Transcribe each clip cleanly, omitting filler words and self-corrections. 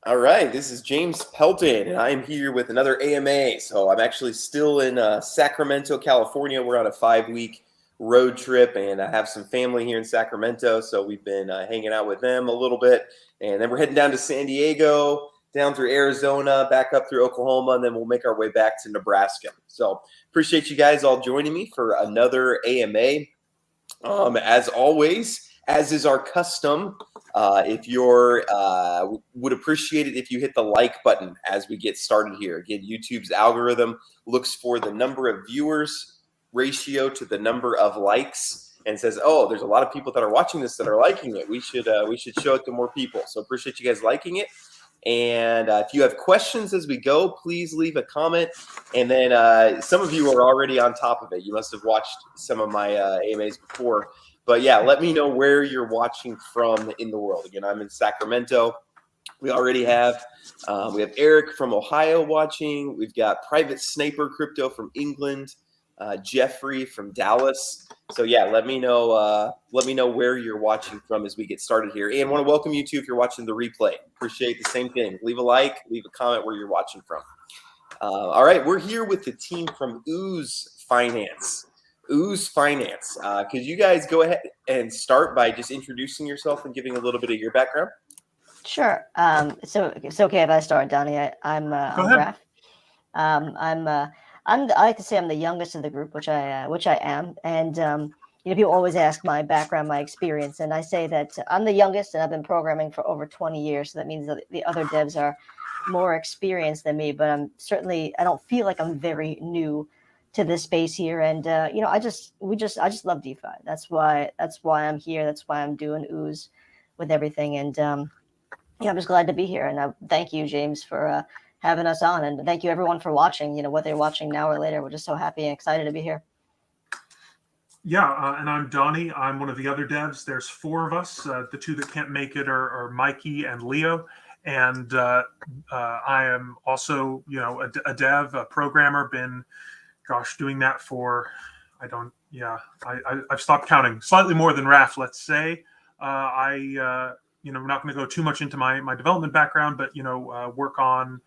All right, this is James Pelton, and I'm here with another AMA. So I'm actually still in Sacramento, California. We're on a 5-week road trip, and I have some family here in Sacramento, so we've been hanging out with them a little bit. And then we're heading down to San Diego, down through Arizona, back up through Oklahoma, and then we'll make our way back to Nebraska. So appreciate you guys all joining me for another AMA. As always, as is our custom, if you're would appreciate it if you hit the like button as we get started here. Again, YouTube's algorithm looks for the number of viewers ratio to the number of likes and says, oh, there's a lot of people that are watching this that are liking it. We should show it to more people. So appreciate you guys liking it. And if you have questions as we go, please leave a comment. And then some of you are already on top of it. You must have watched some of my AMAs before. But yeah, let me know where you're watching from in the world. Again, I'm in Sacramento. We already have we have Eric from Ohio watching. We've got Private Sniper Crypto from England, Jeffrey from Dallas. So yeah, let me know where you're watching from as we get started here. And want to welcome you too if you're watching the replay. Appreciate the same thing. Leave a like, leave a comment where you're watching from. All right, we're here with the team from Ooze Finance. Ooze Finance. Could you guys go ahead and start by just introducing yourself and giving a little bit of your background? Sure. So it's okay if I start, Donnie. I'm Raf. I like to say I'm the youngest of the group, which I am. And people always ask my background, my experience, and I say that I'm the youngest, and I've been programming for over 20 years. So that means that the other devs are more experienced than me. But I don't feel like I'm very new to this space here. And I just love DeFi. That's why I'm here. That's why I'm doing Ooze with everything. And I'm just glad to be here. And thank you, James, for having us on. And thank you, everyone, for watching. Whether you're watching now or later, we're just so happy and excited to be here. Yeah, and I'm Donnie. I'm one of the other devs. There's 4 of us. The 2 that can't make it are Mikey and Leo. And I am also, a dev, a programmer. Been, doing that for, I've stopped counting. Slightly more than Raf, let's say. We're not going to go too much into my development background, but, work on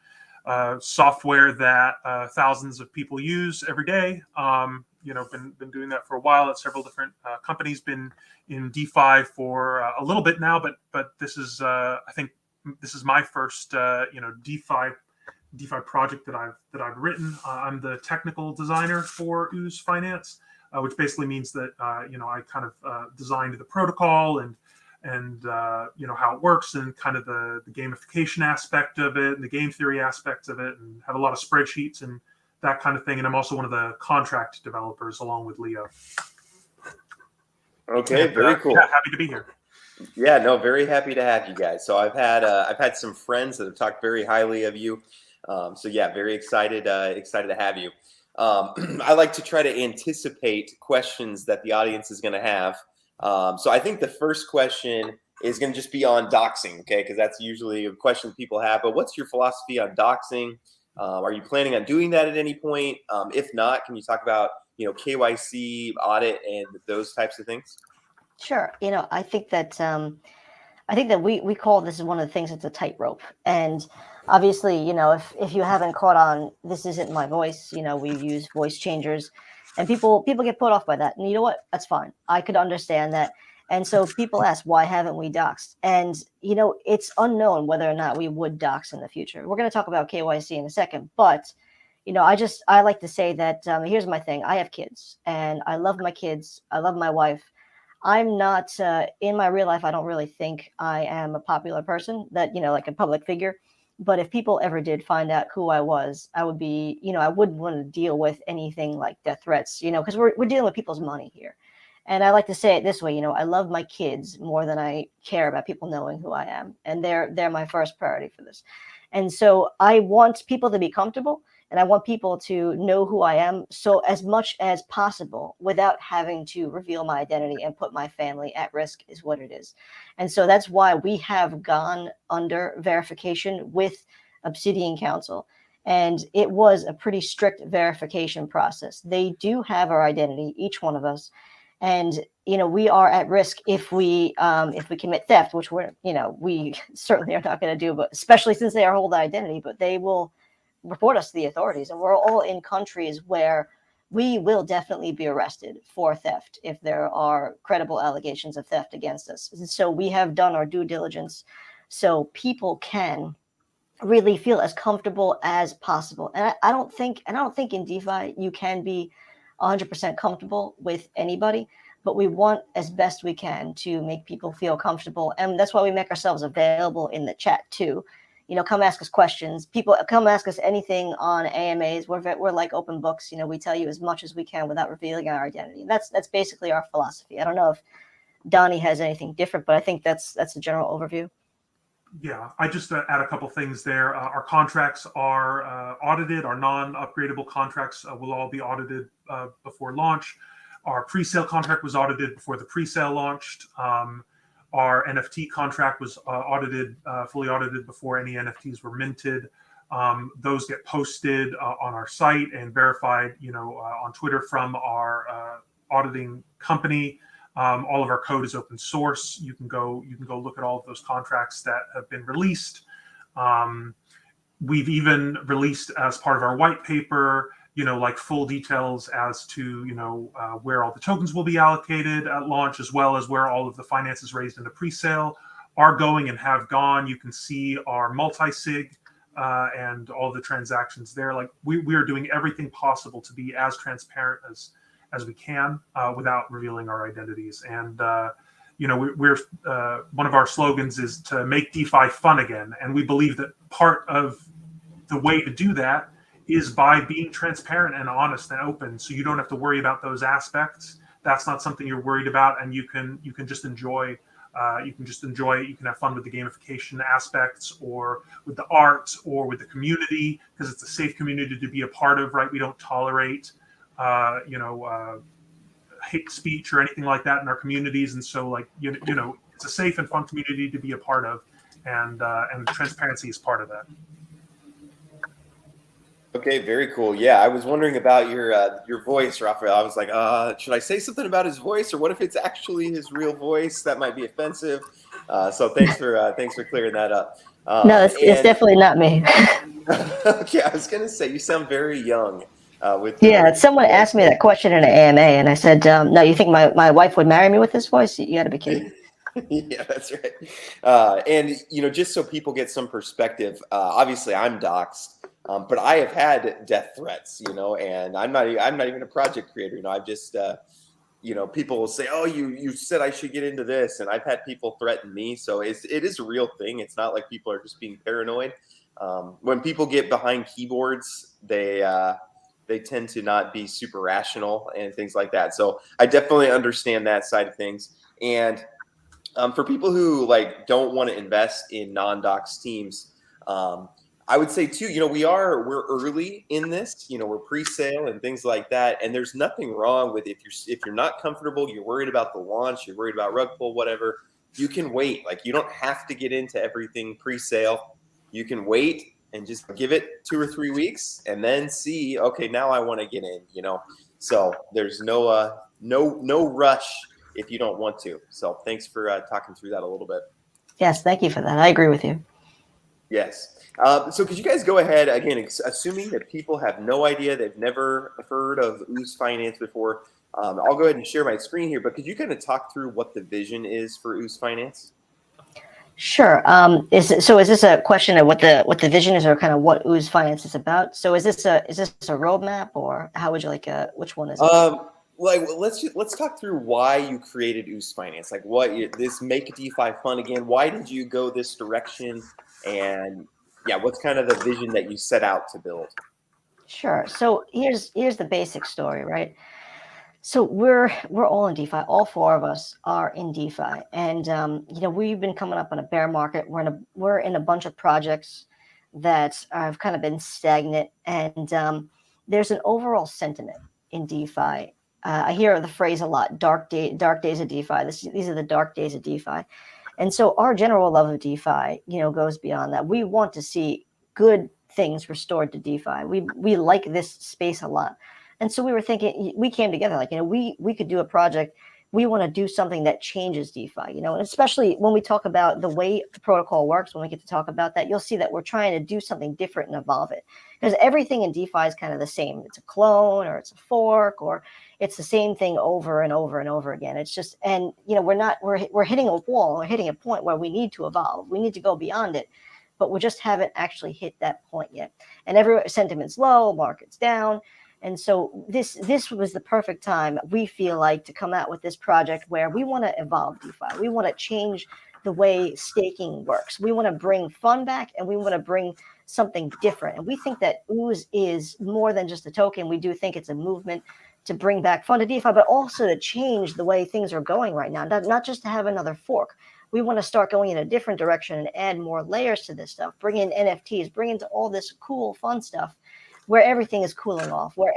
software that thousands of people use every day. Been doing that for a while at several different companies. Been in DeFi for a little bit now, but this is I think this is my first DeFi project that I've written. I'm the technical designer for Ooze Finance, which basically means that I kind of designed the protocol and how it works and kind of the gamification aspect of it and the game theory aspects of it, and have a lot of spreadsheets and that kind of thing. And I'm also one of the contract developers along with Leo. Okay, and, very cool. Yeah, happy to be here. Yeah, no, very happy to have you guys. So I've had some friends that have talked very highly of you. So yeah, very excited to have you. I like to try to anticipate questions that the audience is going to have. So I think the first question is going to just be on doxing, okay? Because that's usually a question people have. But what's your philosophy on doxing? Are you planning on doing that at any point? If not, can you talk about KYC, audit, and those types of things? Sure. I think that we call this one of the things that's a tightrope. And obviously, if you haven't caught on, this isn't my voice. We use voice changers, and people get put off by that. And you know what? That's fine. I could understand that. And so people ask, why haven't we doxed? And, it's unknown whether or not we would dox in the future. We're going to talk about KYC in a second. But, I like to say that here's my thing. I have kids, and I love my kids. I love my wife. I'm not in my real life. I don't really think I am a popular person that, like a public figure. But if people ever did find out who I was, I would be, I wouldn't want to deal with anything like death threats, because we're dealing with people's money here. And I like to say it this way, I love my kids more than I care about people knowing who I am. And they're my first priority for this. And so I want people to be comfortable, and I want people to know who I am so as much as possible without having to reveal my identity and put my family at risk is what it is. And so that's why we have gone under verification with Obsidian Council. And it was a pretty strict verification process. They do have our identity, each one of us. And we are at risk if we commit theft, which we certainly are not going to do, but especially since they are hold identity, but they will report us to the authorities. And we're all in countries where we will definitely be arrested for theft if there are credible allegations of theft against us. And so we have done our due diligence so people can really feel as comfortable as possible. And I don't think in DeFi you can be 100% comfortable with anybody, but we want as best we can to make people feel comfortable. And that's why we make ourselves available in the chat too. Come ask us questions. People come ask us anything on AMAs. We're like open books. We tell you as much as we can without revealing our identity. That's basically our philosophy. I don't know if Donnie has anything different, but I think that's the general overview. Yeah, I just add a couple things there. Our contracts are audited. Our non-upgradable contracts will all be audited before launch. Our pre-sale contract was audited before the pre-sale launched. Our NFT contract was fully audited before any NFTs were minted. Those get posted on our site and verified, on Twitter from our auditing company. All of our code is open source. You can go look at all of those contracts that have been released. We've even released as part of our white paper, like full details as to, where all the tokens will be allocated at launch, as well as where all of the finances raised in the pre-sale are going and have gone. You can see our multi-sig and all the transactions there. Like we are doing everything possible to be as transparent as we can without revealing our identities. And, we're one of our slogans is to make DeFi fun again. And we believe that part of the way to do that is by being transparent and honest and open. So you don't have to worry about those aspects. That's not something you're worried about. And you can just enjoy it. You can have fun with the gamification aspects or with the art or with the community, because it's a safe community to be a part of, right? We don't tolerate hate speech or anything like that in our communities, and so it's a safe and fun community to be a part of, and transparency is part of that. Okay, very cool. Yeah, I was wondering about your voice, Raphael. I was like, should I say something about his voice, or what if it's actually his real voice? That might be offensive. So thanks for clearing that up. No, it's definitely not me. Okay, I was gonna say you sound very young. Someone asked me that question in an AMA, and I said, "No, you think my wife would marry me with this voice? You got to be kidding." Yeah, that's right. And just so people get some perspective, obviously I'm doxed, but I have had death threats, and I'm not even a project creator. I've just people will say, "Oh, you said I should get into this," and I've had people threaten me. So it is a real thing. It's not like people are just being paranoid. When people get behind keyboards, they tend to not be super rational and things like that. So I definitely understand that side of things. And for people who don't want to invest in non-dox teams, I would say too, we're early in this, we're pre-sale and things like that. And there's nothing wrong with if you're not comfortable, you're worried about the launch, you're worried about rug pull, whatever, you can wait. You don't have to get into everything pre-sale. You can wait and just give it 2 or 3 weeks and then see, okay, now I want to get in, So there's no rush if you don't want to. So thanks for talking through that a little bit. Yes, thank you for that. I agree with you. Yes. So could you guys go ahead, again, assuming that people have no idea, they've never heard of Ooze Finance before, I'll go ahead and share my screen here, but could you kind of talk through what the vision is for Ooze Finance? Sure. Is this a question of what the vision is, or kind of what Ooze Finance is about? So is this a roadmap, or how would you like which one is it? Let's talk through why you created Ooze Finance. This make DeFi fun again. Why did you go this direction? And what's kind of the vision that you set out to build? Sure. So here's the basic story, right? So we're all in DeFi. All 4 of us are in DeFi, and we've been coming up on a bear market. We're in a bunch of projects that have kind of been stagnant, and there's an overall sentiment in DeFi. I hear the phrase a lot: dark days of DeFi. These are the dark days of DeFi, and so our general love of DeFi, goes beyond that. We want to see good things restored to DeFi. We like this space a lot. And so we were thinking, we came together we could do a project we want to do something that changes DeFi, and especially when we talk about the way the protocol works, when we get to talk about that, you'll see that we're trying to do something different and evolve it, because everything in DeFi is kind of the same. It's a clone, or it's a fork, or it's the same thing over and over and over again. It's just, and we're hitting a wall, we're hitting a point where we need to evolve. We need to go beyond it, but we just haven't actually hit that point yet. And every sentiment's low, market's down. And so this was the perfect time, we feel like, to come out with this project where we want to evolve DeFi. We want to change the way staking works. We want to bring fun back, and we want to bring something different. And we think that Ooze is more than just a token. We do think it's a movement to bring back fun to DeFi, but also to change the way things are going right now, not just to have another fork. We want to start going in a different direction and add more layers to this stuff, bring in NFTs, bring into all this cool, fun stuff, where everything is cooling off, where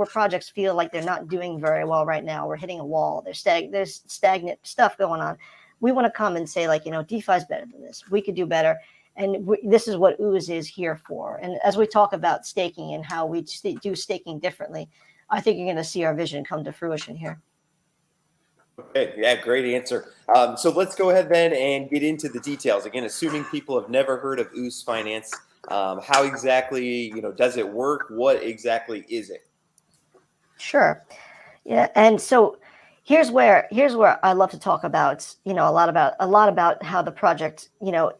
projects feel like they're not doing very well right now. We're hitting a wall. There's stagnant stuff going on. We want to come and say, like, DeFi is better than this. We could do better. And this is what Ooze is here for. And as we talk about staking and how we do staking differently, I think you're going to see our vision come to fruition here. Okay, yeah, great answer. So let's go ahead then and get into the details. Again, assuming people have never heard of Ooze Finance, how exactly, does it work? What exactly is it? Sure. Yeah. And so here's where I love to talk about, a lot about how the project,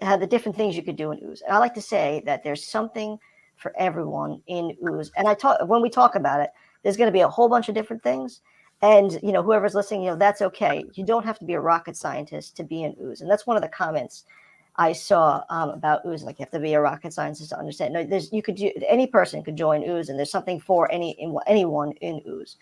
how the different things you could do in Ooze. And I like to say that there's something for everyone in Ooze. And when we talk about it, there's going to be a whole bunch of different things. And, whoever's listening, that's okay. You don't have to be a rocket scientist to be in Ooze. And that's one of the comments I saw about Ooze. Like, you have to be a rocket scientist to understand. No, any person could join Ooze, and there's something for anyone in Ooze.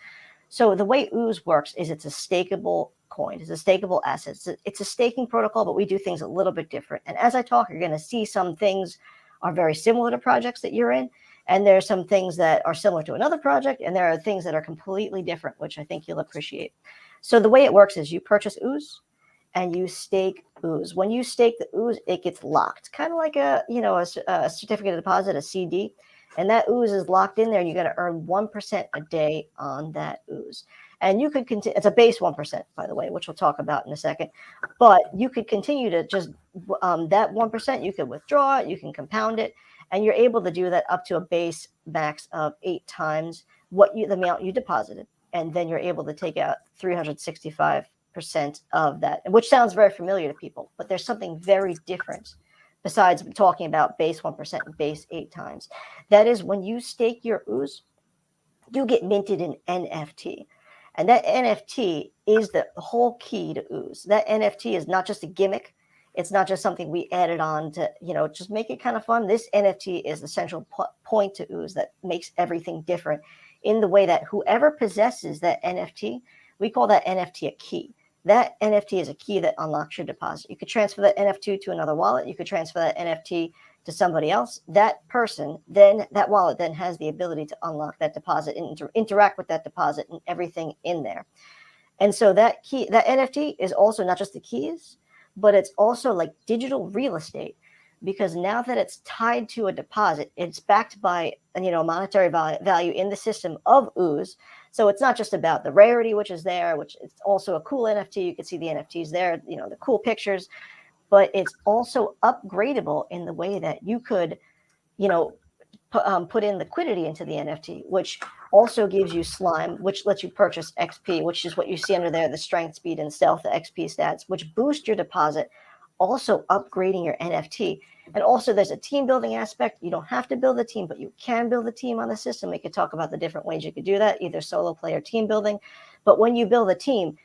So the way Ooze works is it's a stakeable coin. It's a stakeable asset. It's a staking protocol, but we do things a little bit different. And as I talk, you're going to see some things are very similar to projects that you're in. And there are some things that are similar to another project, and there are things that are completely different, which I think you'll appreciate. So the way it works is you purchase Ooze and you stake Ooze. When you stake the Ooze, it gets locked, kind of like a certificate of deposit, a CD. And that Ooze is locked in there, and you're going to earn 1% a day on that Ooze. And you could continue, it's a base 1%, by the way, which we'll talk about in a second. But you could continue to just, that 1%, you could withdraw it, you can compound it. And you're able to do that up to a base max of 8 times the amount you deposited. And then you're able to take out 365% of that, which sounds very familiar to people. But there's something very different besides talking about base 1% and base 8 times. That is, when you stake your Ooze, you get minted an NFT. And that NFT is the whole key to Ooze. That NFT is not just a gimmick. It's not just something we added on to, just make it kind of fun. This NFT is the central point to Ooze that makes everything different in the way that whoever possesses that NFT, we call that NFT a key. That NFT is a key that unlocks your deposit. You could transfer that NFT to another wallet. You could transfer that NFT to somebody else. That person, then that wallet then has the ability to unlock that deposit and interact with that deposit and everything in there. And so that NFT is also not just the keys, but it's also like digital real estate, because now that it's tied to a deposit, it's backed by monetary value in the system of Ooze. So it's not just about the rarity, which is there, which is also a cool NFT. You can see the NFTs there, the cool pictures, but it's also upgradable in the way that you could, put in liquidity into the NFT, which also gives you slime, which lets you purchase XP, which is what you see under there, the strength, speed, and stealth, the XP stats, which boost your deposit, also upgrading your NFT. And also there's a team building aspect. You don't have to build a team, but you can build a team on the system. We could talk about the different ways you could do that, either solo play or team building. But when you build a team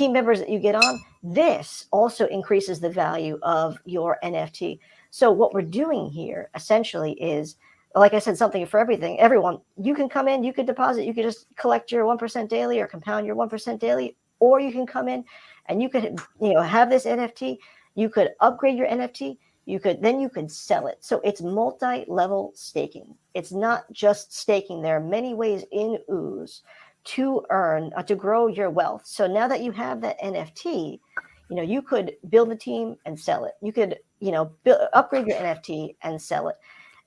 members that you get on, this also increases the value of your NFT. So what we're doing here essentially is, like I said, something for everyone. You can come in, you could deposit, you could just collect your 1% daily or compound your 1% daily, or you can come in and you could, have this NFT, you could upgrade your NFT, you could sell it. So it's multi-level staking. It's not just staking. There are many ways in Ooze to earn, to grow your wealth. So now that you have that NFT, you could build a team and sell it. You could, upgrade your NFT and sell it.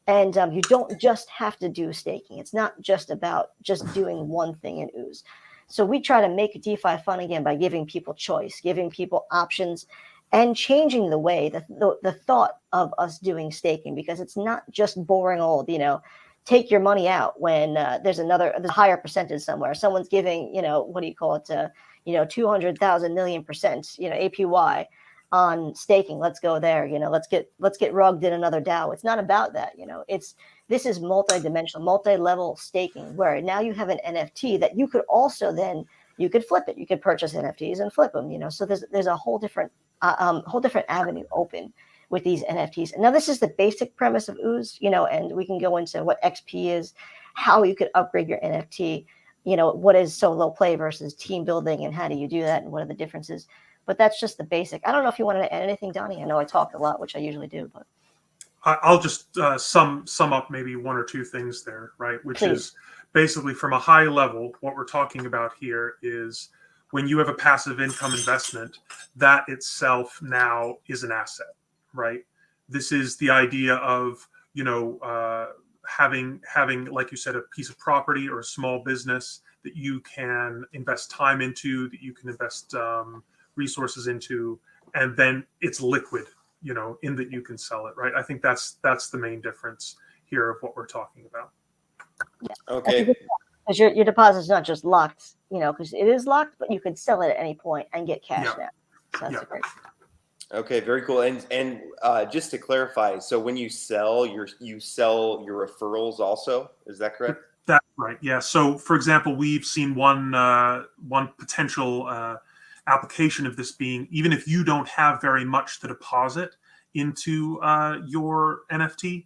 And you don't just have to do staking. It's not just about just doing one thing in Ooze. So we try to make DeFi fun again by giving people choice, giving people options, and changing the way, the thought of us doing staking, because it's not just boring old, take your money out when there's a higher percentage somewhere. Someone's giving, what do you call it? 200,000 million%, APY on staking. Let's go there. Let's get rugged in another DAO. It's not about that. This is multi-dimensional, multi-level staking, where now you have an NFT that you could also then you could flip it. You could purchase NFTs and flip them. So there's a whole different avenue open with these NFTs. And now this is the basic premise of Ooze, and we can go into what XP is, how you could upgrade your NFT, what is solo play versus team building, and how do you do that, and what are the differences. But that's just the basic. I don't know if you wanted to add anything, Donnie. I know I talked a lot, which I usually do, but I'll just sum up maybe one or two things there, right? Which Please. Is basically from a high level, what we're talking about here is when you have a passive income investment, that itself now is an asset, right? This is the idea of, having, like you said, a piece of property or a small business that you can invest time into, that you can invest resources into, and then it's liquid, in that you can sell it, right? I think that's the main difference here of what we're talking about. Yeah. Okay. Because your deposit is not just locked, because it is locked, but you could sell it at any point and get cash now. So that's great. Okay, very cool. And just to clarify, so when you sell, you sell your referrals also, is that correct? That's right. Yeah. So, for example, we've seen one potential application of this being, even if you don't have very much to deposit into your NFT,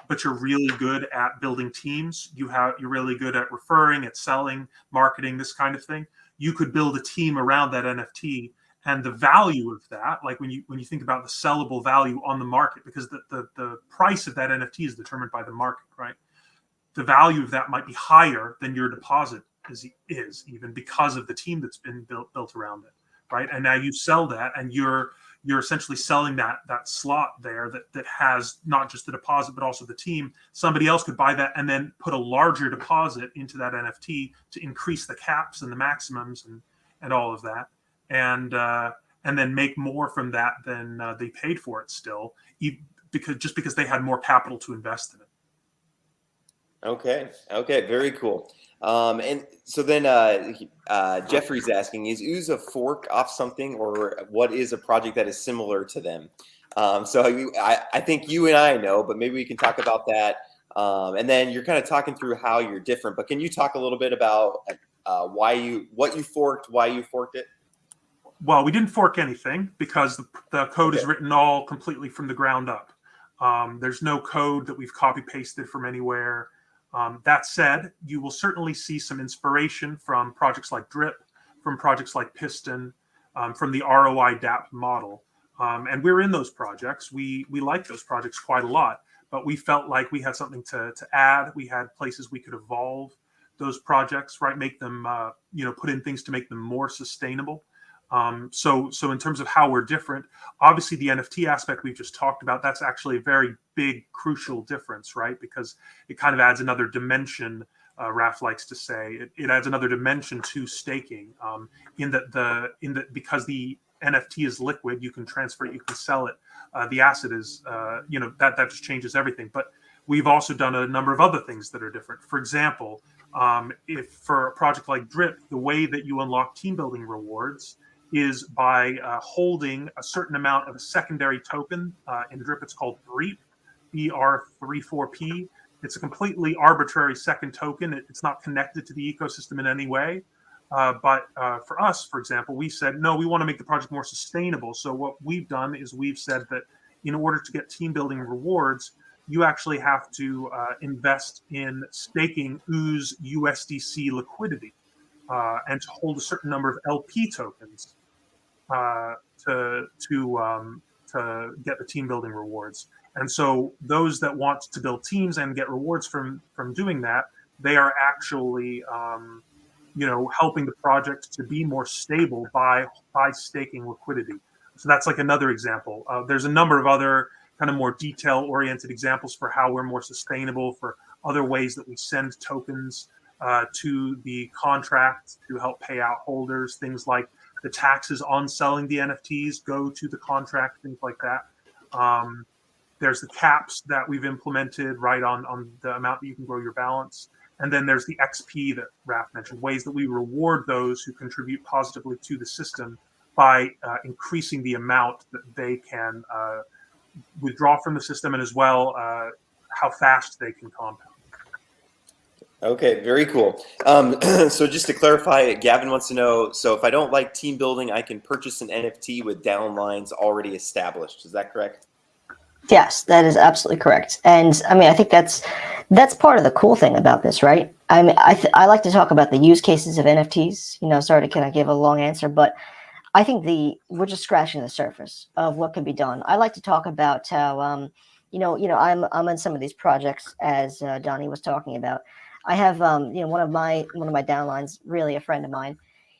but you're really good at building teams. You're really good at referring, at selling, marketing, this kind of thing. You could build a team around that NFT, and the value of that, like when you think about the sellable value on the market, because the price of that NFT is determined by the market, right? The value of that might be higher than your deposit is even because of the team that's been built around it, right? And now you sell that, and you're essentially selling that slot there that has not just the deposit but also the team. Somebody else could buy that and then put a larger deposit into that NFT to increase the caps and the maximums and all of that, and then make more from that than they paid for it still, because they had more capital to invest in it. Okay, very cool. And so then Jeffrey's asking, is Ooze a fork off something, or what is a project that is similar to them? So I think you and I know, but maybe we can talk about that. And then you're kind of talking through how you're different, but can you talk a little bit about what you forked, why you forked it? Well, we didn't fork anything because the code is written all completely from the ground up. There's no code that we've copy pasted from anywhere. That said, you will certainly see some inspiration from projects like Drip, from projects like Piston, from the ROI DApp model. And we're in those projects. We like those projects quite a lot, but we felt like we had something to add. We had places we could evolve those projects, right? Make them, put in things to make them more sustainable. So in terms of how we're different, obviously the NFT aspect we've just talked about, that's actually a very big, crucial difference, right? Because it kind of adds another dimension, Raf likes to say. It adds another dimension to staking, in that because the NFT is liquid, you can transfer it, you can sell it. The asset is, that just changes everything. But we've also done a number of other things that are different. For example, if for a project like Drip, the way that you unlock team building rewards is by holding a certain amount of a secondary token. In Drip, it's called BREEP, BR34P. It's a completely arbitrary second token. It's not connected to the ecosystem in any way. But for us, for example, we said, no, we want to make the project more sustainable. So what we've done is we've said that in order to get team building rewards, you actually have to invest in staking Ooze USDC liquidity and to hold a certain number of LP tokens to get the team building rewards. And so those that want to build teams and get rewards from doing that, they are actually helping the project to be more stable by staking liquidity. So that's like another example. There's a number of other kind of more detail oriented examples for how we're more sustainable, for other ways that we send tokens to the contract to help pay out holders. Things like the taxes on selling the NFTs go to the contract, things like that. There's the caps that we've implemented right on the amount that you can grow your balance. And then there's the XP that Raph mentioned, ways that we reward those who contribute positively to the system by increasing the amount that they can withdraw from the system, and as well how fast they can compound. Okay, very cool. So just to clarify, Gavin wants to know, so if I don't like team building, I can purchase an NFT with downlines already established. Is that correct? Yes, that is absolutely correct. And I mean, I think that's part of the cool thing about this, right? I mean, I like to talk about the use cases of NFTs. You know, sorry to kind of give a long answer, but I think we're just scratching the surface of what can be done. I like to talk about how I'm in some of these projects, as Donnie was talking about. I have one of my downlines, really a friend of mine.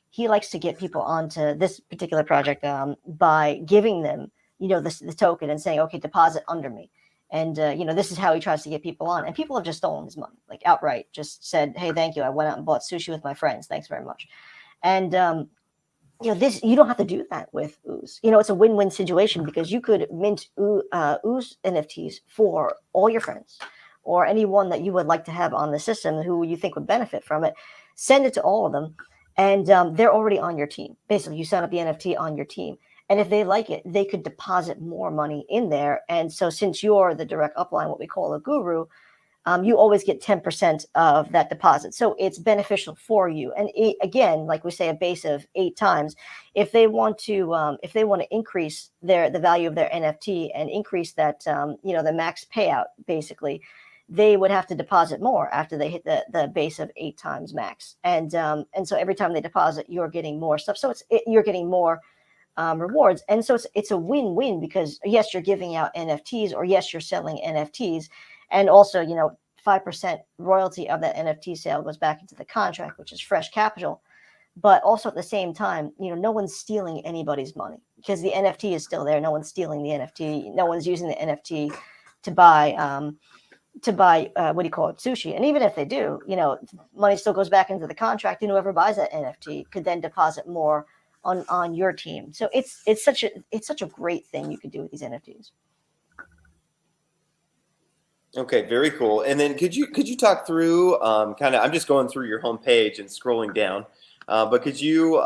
He likes to get people onto this particular project by giving them the token and saying, okay, deposit under me. And this is how he tries to get people on. And people have just stolen his money, like outright. Just said, hey, thank you. I went out and bought sushi with my friends. Thanks very much. And this, you don't have to do that with Ooze. It's a win-win situation because you could mint Ooze NFTs for all your friends or anyone that you would like to have on the system who you think would benefit from it. Send it to all of them, and they're already on your team. Basically, you set up the NFT on your team, and if they like it, they could deposit more money in there. And so, since you're the direct upline, what we call a guru, you always get 10% of that deposit. So it's beneficial for you. And again, like we say, a base of 8 times. If they want to increase the value of their NFT and increase that, the max payout, basically, they would have to deposit more after they hit the base of 8 times max. And so every time they deposit, you're getting more stuff. So you're getting more rewards. And so it's a win-win because yes, you're giving out NFTs, or yes, you're selling NFTs. And also, 5% royalty of that NFT sale goes back into the contract, which is fresh capital. But also at the same time, no one's stealing anybody's money because the NFT is still there. No one's stealing the NFT. No one's using the NFT to buy what do you call it, sushi. And even if they do, money still goes back into the contract, and whoever buys that NFT could then deposit more on your team. So it's such a great thing you could do with these NFTs. Okay, very cool. And then could you talk through I'm just going through your homepage and scrolling down, but could you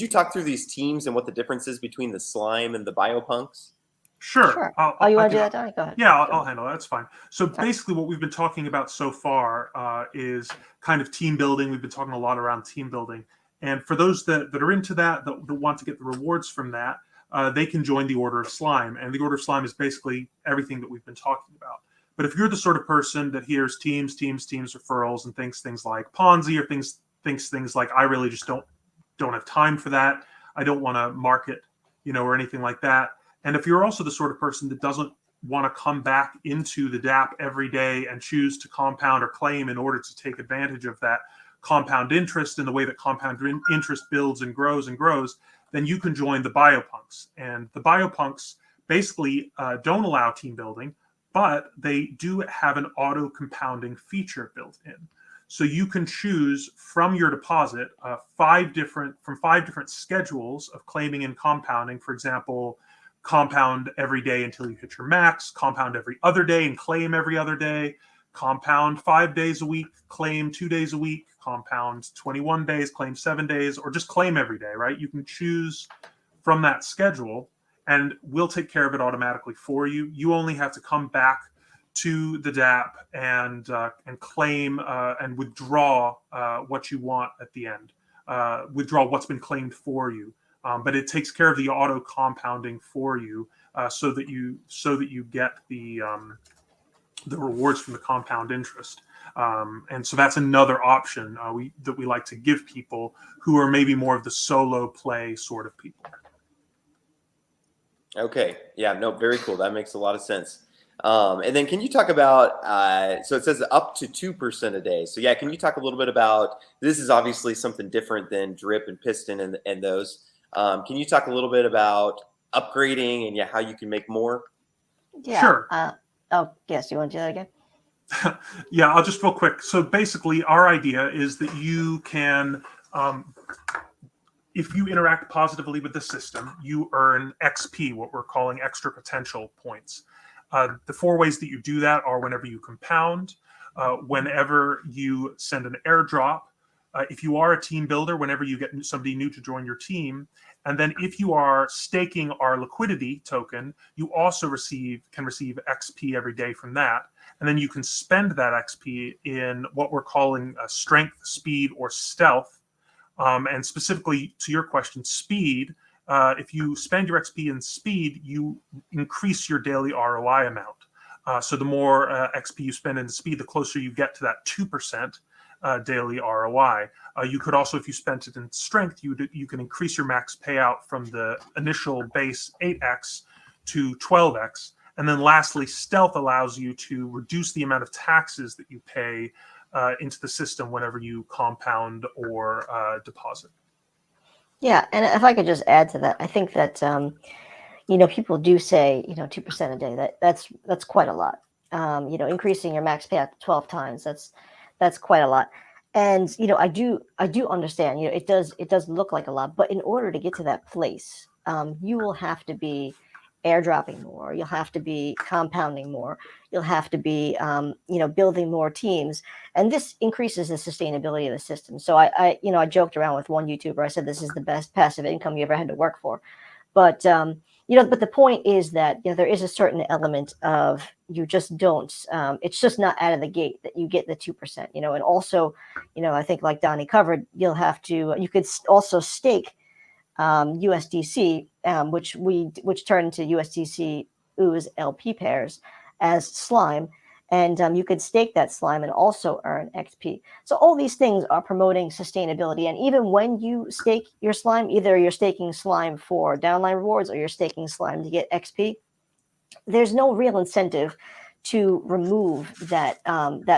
talk through these teams and what the difference is between the slime and the BioPunks? Sure. You want to do that, Donnie? Go ahead. Yeah, I'll handle that. That's fine. So basically what we've been talking about so far is kind of team building. We've been talking a lot around team building. And for those that are into that want to get the rewards from that, they can join the Order of Slime. And the Order of Slime is basically everything that we've been talking about. But if you're the sort of person that hears teams, referrals, and thinks things like Ponzi, or thinks things like, I really just don't have time for that, I don't want to market, or anything like that. And if you're also the sort of person that doesn't want to come back into the DApp every day and choose to compound or claim in order to take advantage of that compound interest in the way that compound interest builds and grows, then you can join the BioPunks. And the BioPunks basically don't allow team building, but they do have an auto compounding feature built in. So you can choose from your deposit 5 different schedules of claiming and compounding. For example, compound every day until you hit your max, compound every other day and claim every other day, compound 5 days a week, claim 2 days a week, compound 21 days, claim 7 days, or just claim every day, right? You can choose from that schedule, and we'll take care of it automatically for you. You only have to come back to the DApp and claim and withdraw what you want at the end, withdraw what's been claimed for you. But it takes care of the auto compounding for you, so that you get the rewards from the compound interest. And so that's another option that we like to give people who are maybe more of the solo play sort of people. Okay. Yeah, no, very cool. That makes a lot of sense. And then can you talk about, so it says up to 2% a day. So yeah, can you talk a little bit about, this is obviously something different than Drip and Piston and those. Can you talk a little bit about upgrading and how you can make more? Yeah. Sure. Oh, yes. You want to do that again? Yeah, I'll just real quick. So basically, our idea is that you can, if you interact positively with the system, you earn XP, what we're calling extra potential points. The 4 ways that you do that are whenever you compound, whenever you send an airdrop, if you are a team builder, whenever you get somebody new to join your team, and then if you are staking our liquidity token, you also can receive XP every day from that. And then you can spend that XP in what we're calling strength, speed, or stealth. And specifically to your question, speed, if you spend your XP in speed, you increase your daily ROI amount. So the more XP you spend in speed, the closer you get to that 2% daily ROI. You could also, if you spent it in strength, you can increase your max payout from the initial base 8x to 12x. And then lastly, stealth allows you to reduce the amount of taxes that you pay into the system whenever you compound or deposit. Yeah, and if I could just add to that, I think that people do say 2% a day. That's quite a lot. Increasing your max payout 12 times. That's quite a lot. And I do understand. It does look like a lot, but in order to get to that place, you will have to be airdropping more. You'll have to be compounding more. You'll have to be building more teams, and this increases the sustainability of the system. So I joked around with one YouTuber. I said this is the best passive income you ever had to work for, but but the point is that there is a certain element of you just don't. It's just not out of the gate that you get the 2%. And also, I think like Donnie covered, you could also stake USDC, which turn into USDC Ooze LP pairs as slime. And you could stake that slime and also earn XP. So all these things are promoting sustainability. And even when you stake your slime, either you're staking slime for downline rewards or you're staking slime to get XP, there's no real incentive to remove that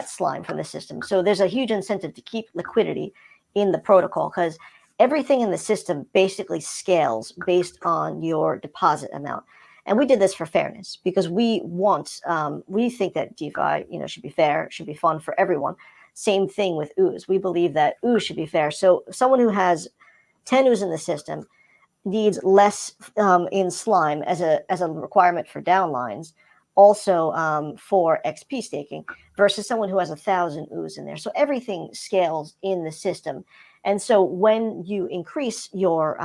slime from the system. So there's a huge incentive to keep liquidity in the protocol, because everything in the system basically scales based on your deposit amount. And we did this for fairness because we think that DeFi, should be fair, should be fun for everyone. Same thing with Ooze. We believe that Ooze should be fair. So someone who has 10 Ooze in the system needs less in slime as a requirement for downlines, also for XP staking, versus someone who has 1,000 Ooze in there. So everything scales in the system. And so when you increase your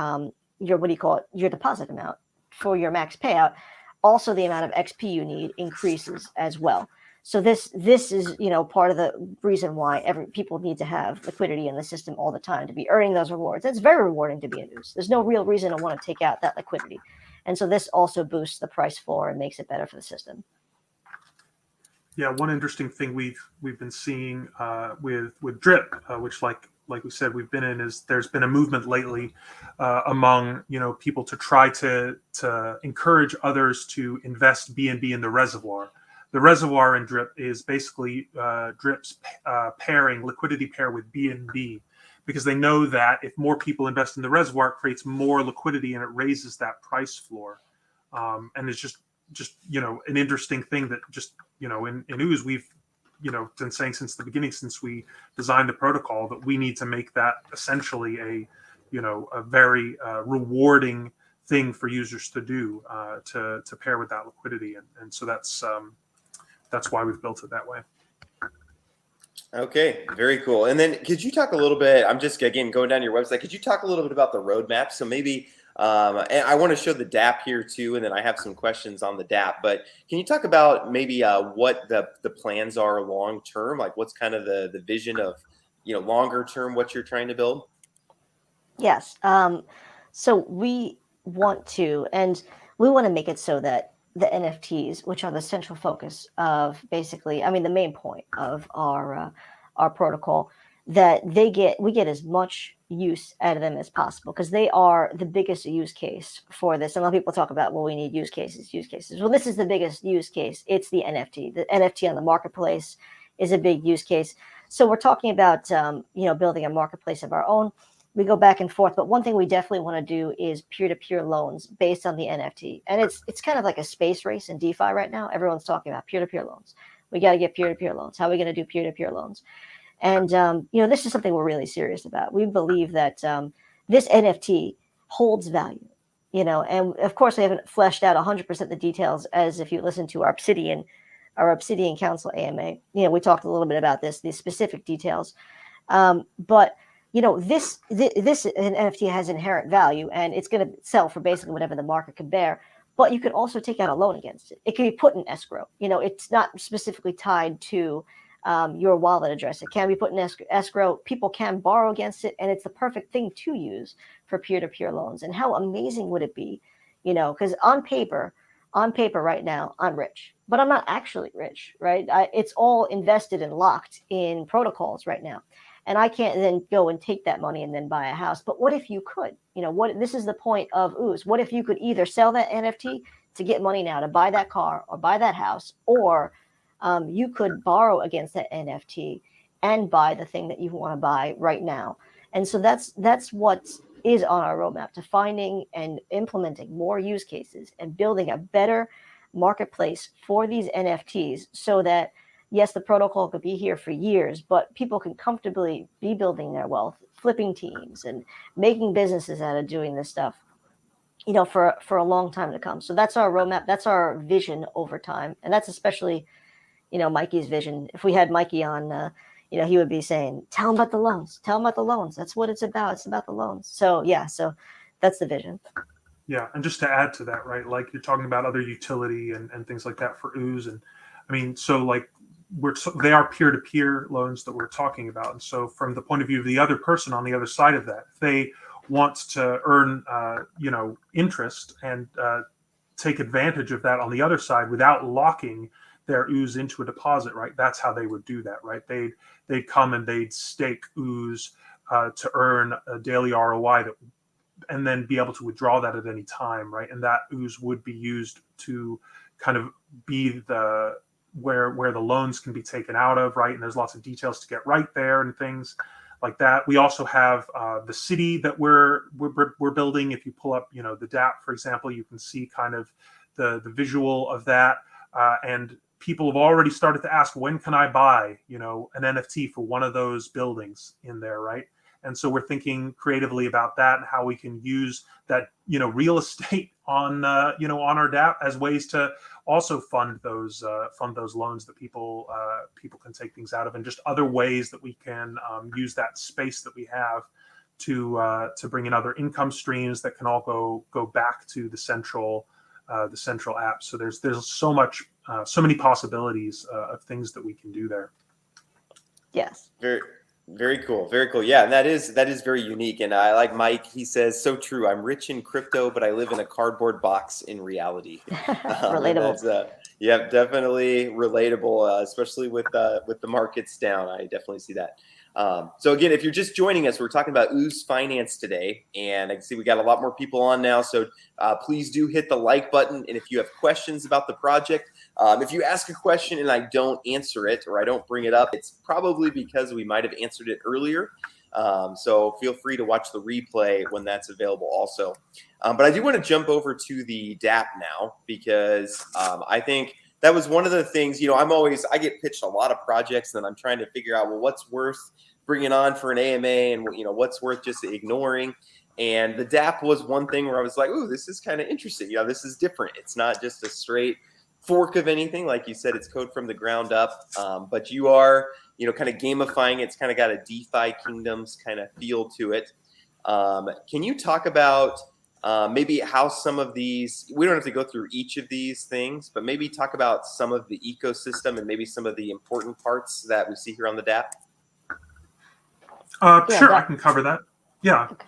your deposit amount for your max payout, also the amount of XP you need increases as well. So this is part of the reason why people need to have liquidity in the system all the time to be earning those rewards. It's very rewarding to be in Ooze. There's no real reason to want to take out that liquidity, and so this also boosts the price floor and makes it better for the system. Yeah, one interesting thing we've been seeing with Drip, which like we said we've been in, is there's been a movement lately among people to try to encourage others to invest BNB in the reservoir. The reservoir in Drip is basically Drip's liquidity pair with BNB, because they know that if more people invest in the reservoir, it creates more liquidity and it raises that price floor. And it's just an interesting thing that just in Ooze we've been saying since the beginning, since we designed the protocol, that we need to make that essentially a very rewarding thing for users to do to pair with that liquidity, and so that's why we've built it that way. Okay, very cool. And then could you talk a little bit, I'm just, again, going down your website, could you talk a little bit about the roadmap? So maybe, and I want to show the DApp here too, and then I have some questions on the DApp, but can you talk about maybe what the plans are long term? Like what's kind of the vision of, longer term, what you're trying to build? Yes. So we want to make it so that the NFTs, which are the central focus of basically, the main point of our protocol, that we get as much use out of them as possible, because they are the biggest use case for this. And a lot of people talk about, well, we need use cases. Well, this is the biggest use case. It's the NFT. The NFT on the marketplace is a big use case. So we're talking about, building a marketplace of our own. We go back and forth, but one thing we definitely want to do is peer-to-peer loans based on the NFT. And it's kind of like a space race in DeFi right now. Everyone's talking about peer-to-peer loans. We got to get peer-to-peer loans. How are we going to do peer-to-peer loans? And, this is something we're really serious about. We believe that this NFT holds value, and of course, we haven't fleshed out 100% the details, as if you listen to our Obsidian Council AMA, we talked a little bit about these specific details. But this NFT has inherent value, and it's going to sell for basically whatever the market can bear. But you could also take out a loan against it. It can be put in escrow. It's not specifically tied to your wallet address. It can be put in escrow. People can borrow against it, and it's the perfect thing to use for peer-to-peer loans. And how amazing would it be? Because on paper right now, I'm rich, but I'm not actually rich, right? It's all invested and locked in protocols right now. And I can't then go and take that money and then buy a house. But what if you could? This is the point of Ooze. What if you could either sell that NFT to get money now to buy that car or buy that house, or you could borrow against that NFT and buy the thing that you want to buy right now. And so that's what is on our roadmap, to finding and implementing more use cases and building a better marketplace for these NFTs, so that, yes, the protocol could be here for years, but people can comfortably be building their wealth, flipping teams, and making businesses out of doing this stuff, for a long time to come. So that's our roadmap. That's our vision over time. And that's especially, Mikey's vision. If we had Mikey on, he would be saying, tell him about the loans. Tell him about the loans. That's what it's about. It's about the loans. So, yeah, so that's the vision. Yeah, and just to add to that, right, like you're talking about other utility and things like that for Ooze. And I mean, so like they are peer-to-peer loans that we're talking about. And so from the point of view of the other person on the other side of that, if they want to earn, interest and take advantage of that on the other side without locking their Ooze into a deposit, right? That's how they would do that, right? They'd come and they'd stake Ooze to earn a daily ROI and then be able to withdraw that at any time, right? And that Ooze would be used to kind of be where the loans can be taken out of, right? And there's lots of details to get right there and things like that. We also have the city that we're building. If you pull up, the DApp, for example, you can see kind of the visual of that. And people have already started to ask, when can I buy, an NFT for one of those buildings in there, right? And so we're thinking creatively about that and how we can use that, real estate on our DApp as ways to also fund those loans that people can take things out of, and just other ways that we can use that space that we have to bring in other income streams that can all go back to the central app. So there's so many possibilities of things that we can do there. Yes. Very, very cool. Very cool. Yeah, and that is very unique. And I like Mike. He says, so true. I'm rich in crypto, but I live in a cardboard box in reality. Relatable. Yeah, definitely relatable, especially with the markets down. I definitely see that. So again, if you're just joining us, we're talking about Ooze Finance today, and I can see we got a lot more people on now. So please do hit the like button. And if you have questions about the project, if you ask a question and I don't answer it or I don't bring it up, it's probably because we might have answered it earlier. So feel free to watch the replay when that's available also. But I do want to jump over to the DApp now, because I think that was one of the things, I get pitched a lot of projects and I'm trying to figure out, well, what's worth bringing on for an AMA and, what's worth just ignoring. And the DApp was one thing where I was like, ooh, this is kind of interesting. This is different. It's not just a straight fork of anything. Like you said, it's code from the ground up. But you are, kind of gamifying it. It's kind of got a DeFi Kingdoms kind of feel to it. Can you talk about maybe how some of these, we don't have to go through each of these things, but maybe talk about some of the ecosystem and maybe some of the important parts that we see here on the DApp? Sure, I can cover that. Yeah. Okay.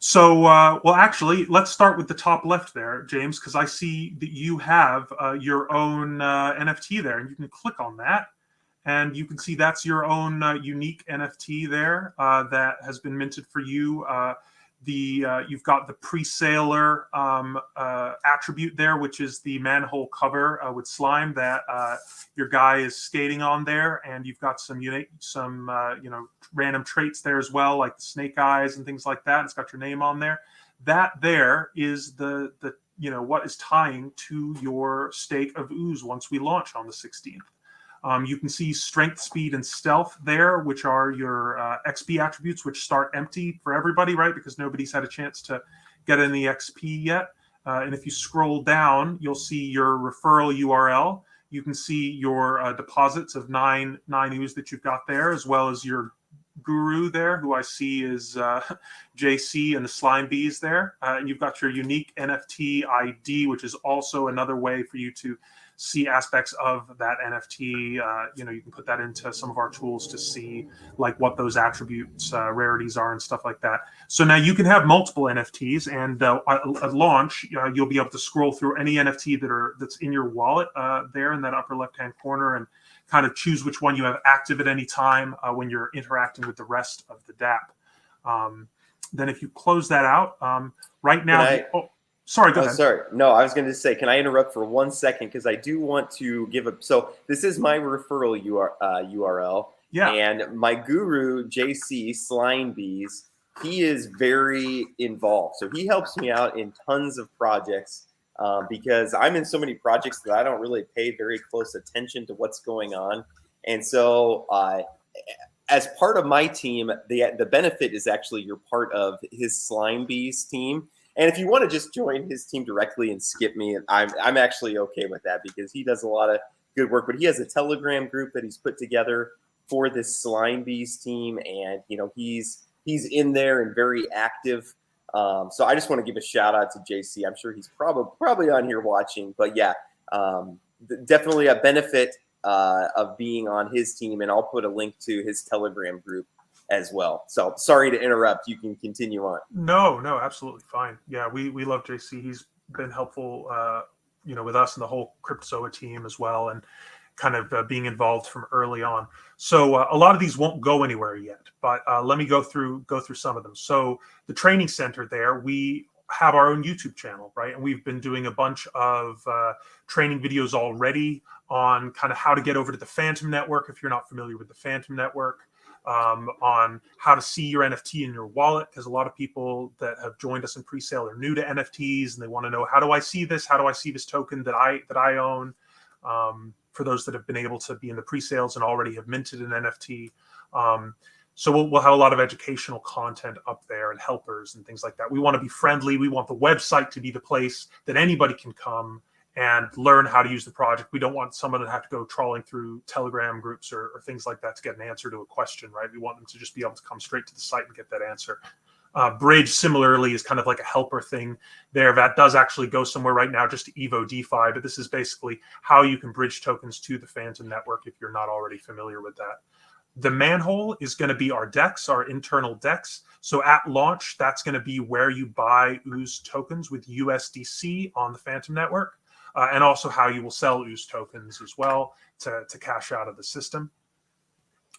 So, well, actually, let's start with the top left there, James, because I see that you have your own NFT there, and you can click on that, and you can see that's your own unique NFT there that has been minted for you. You've got the pre-saler attribute there, which is the manhole cover with slime that your guy is skating on there, and you've got some random traits there as well, like the snake eyes and things like that. It's got your name on there. That there is the what is tying to your stake of Ooze once we launch on the 16th. You can see strength, speed, and stealth there, which are your XP attributes, which start empty for everybody, right? Because nobody's had a chance to get any XP yet. And if you scroll down, you'll see your referral URL. You can see your deposits of nine ooze that you've got there, as well as your guru there, who I see is JC and the slime bees there. And you've got your unique NFT ID, which is also another way for you to see aspects of that NFT. You can put that into some of our tools to see like what those attributes, rarities are and stuff like that. So now you can have multiple NFTs, and at launch, you'll be able to scroll through any NFT that's in your wallet there in that upper left-hand corner, and kind of choose which one you have active at any time when you're interacting with the rest of the DApp. Then if you close that out, right now... Sorry, go ahead. Sorry. No, I was going to say, can I interrupt for 1 second? Because I do want to give a... So this is my referral URL. Yeah. And my guru, JC, Slime Bees, he is very involved. So he helps me out in tons of projects because I'm in so many projects that I don't really pay very close attention to what's going on. And so as part of my team, the benefit is actually you're part of his Slime Bees team. And if you want to just join his team directly and skip me, I'm actually okay with that because he does a lot of good work. But he has a Telegram group that he's put together for this Slime Bees team, and he's in there and very active. So I just want to give a shout out to JC. I'm sure he's probably on here watching. But yeah, definitely a benefit of being on his team, and I'll put a link to his Telegram group as well. So sorry to interrupt. You can continue on. No, absolutely fine. Yeah, we love JC. He's been helpful, with us and the whole Cryptozoa team as well, and kind of being involved from early on. So a lot of these won't go anywhere yet, but let me go through some of them. So the training center there, we have our own YouTube channel, right? And we've been doing a bunch of training videos already on kind of how to get over to the Phantom Network if you're not familiar with the Phantom Network. On how to see your NFT in your wallet, because a lot of people that have joined us in pre-sale are new to NFTs and they want to know, how do I see this? How do I see this token that I own? For those that have been able to be in the pre-sales and already have minted an NFT. So we'll have a lot of educational content up there and helpers and things like that. We want to be friendly. We want the website to be the place that anybody can come and learn how to use the project. We don't want someone to have to go trawling through Telegram groups or things like that to get an answer to a question, right? We want them to just be able to come straight to the site and get that answer. Bridge, similarly, is kind of like a helper thing there. That does actually go somewhere right now just to Evo DeFi, but this is basically how you can bridge tokens to the Phantom Network if you're not already familiar with that. The manhole is going to be our DEX, our internal DEX. So at launch, that's going to be where you buy Ooze tokens with USDC on the Phantom Network. And also how you will sell Ooze tokens as well to cash out of the system.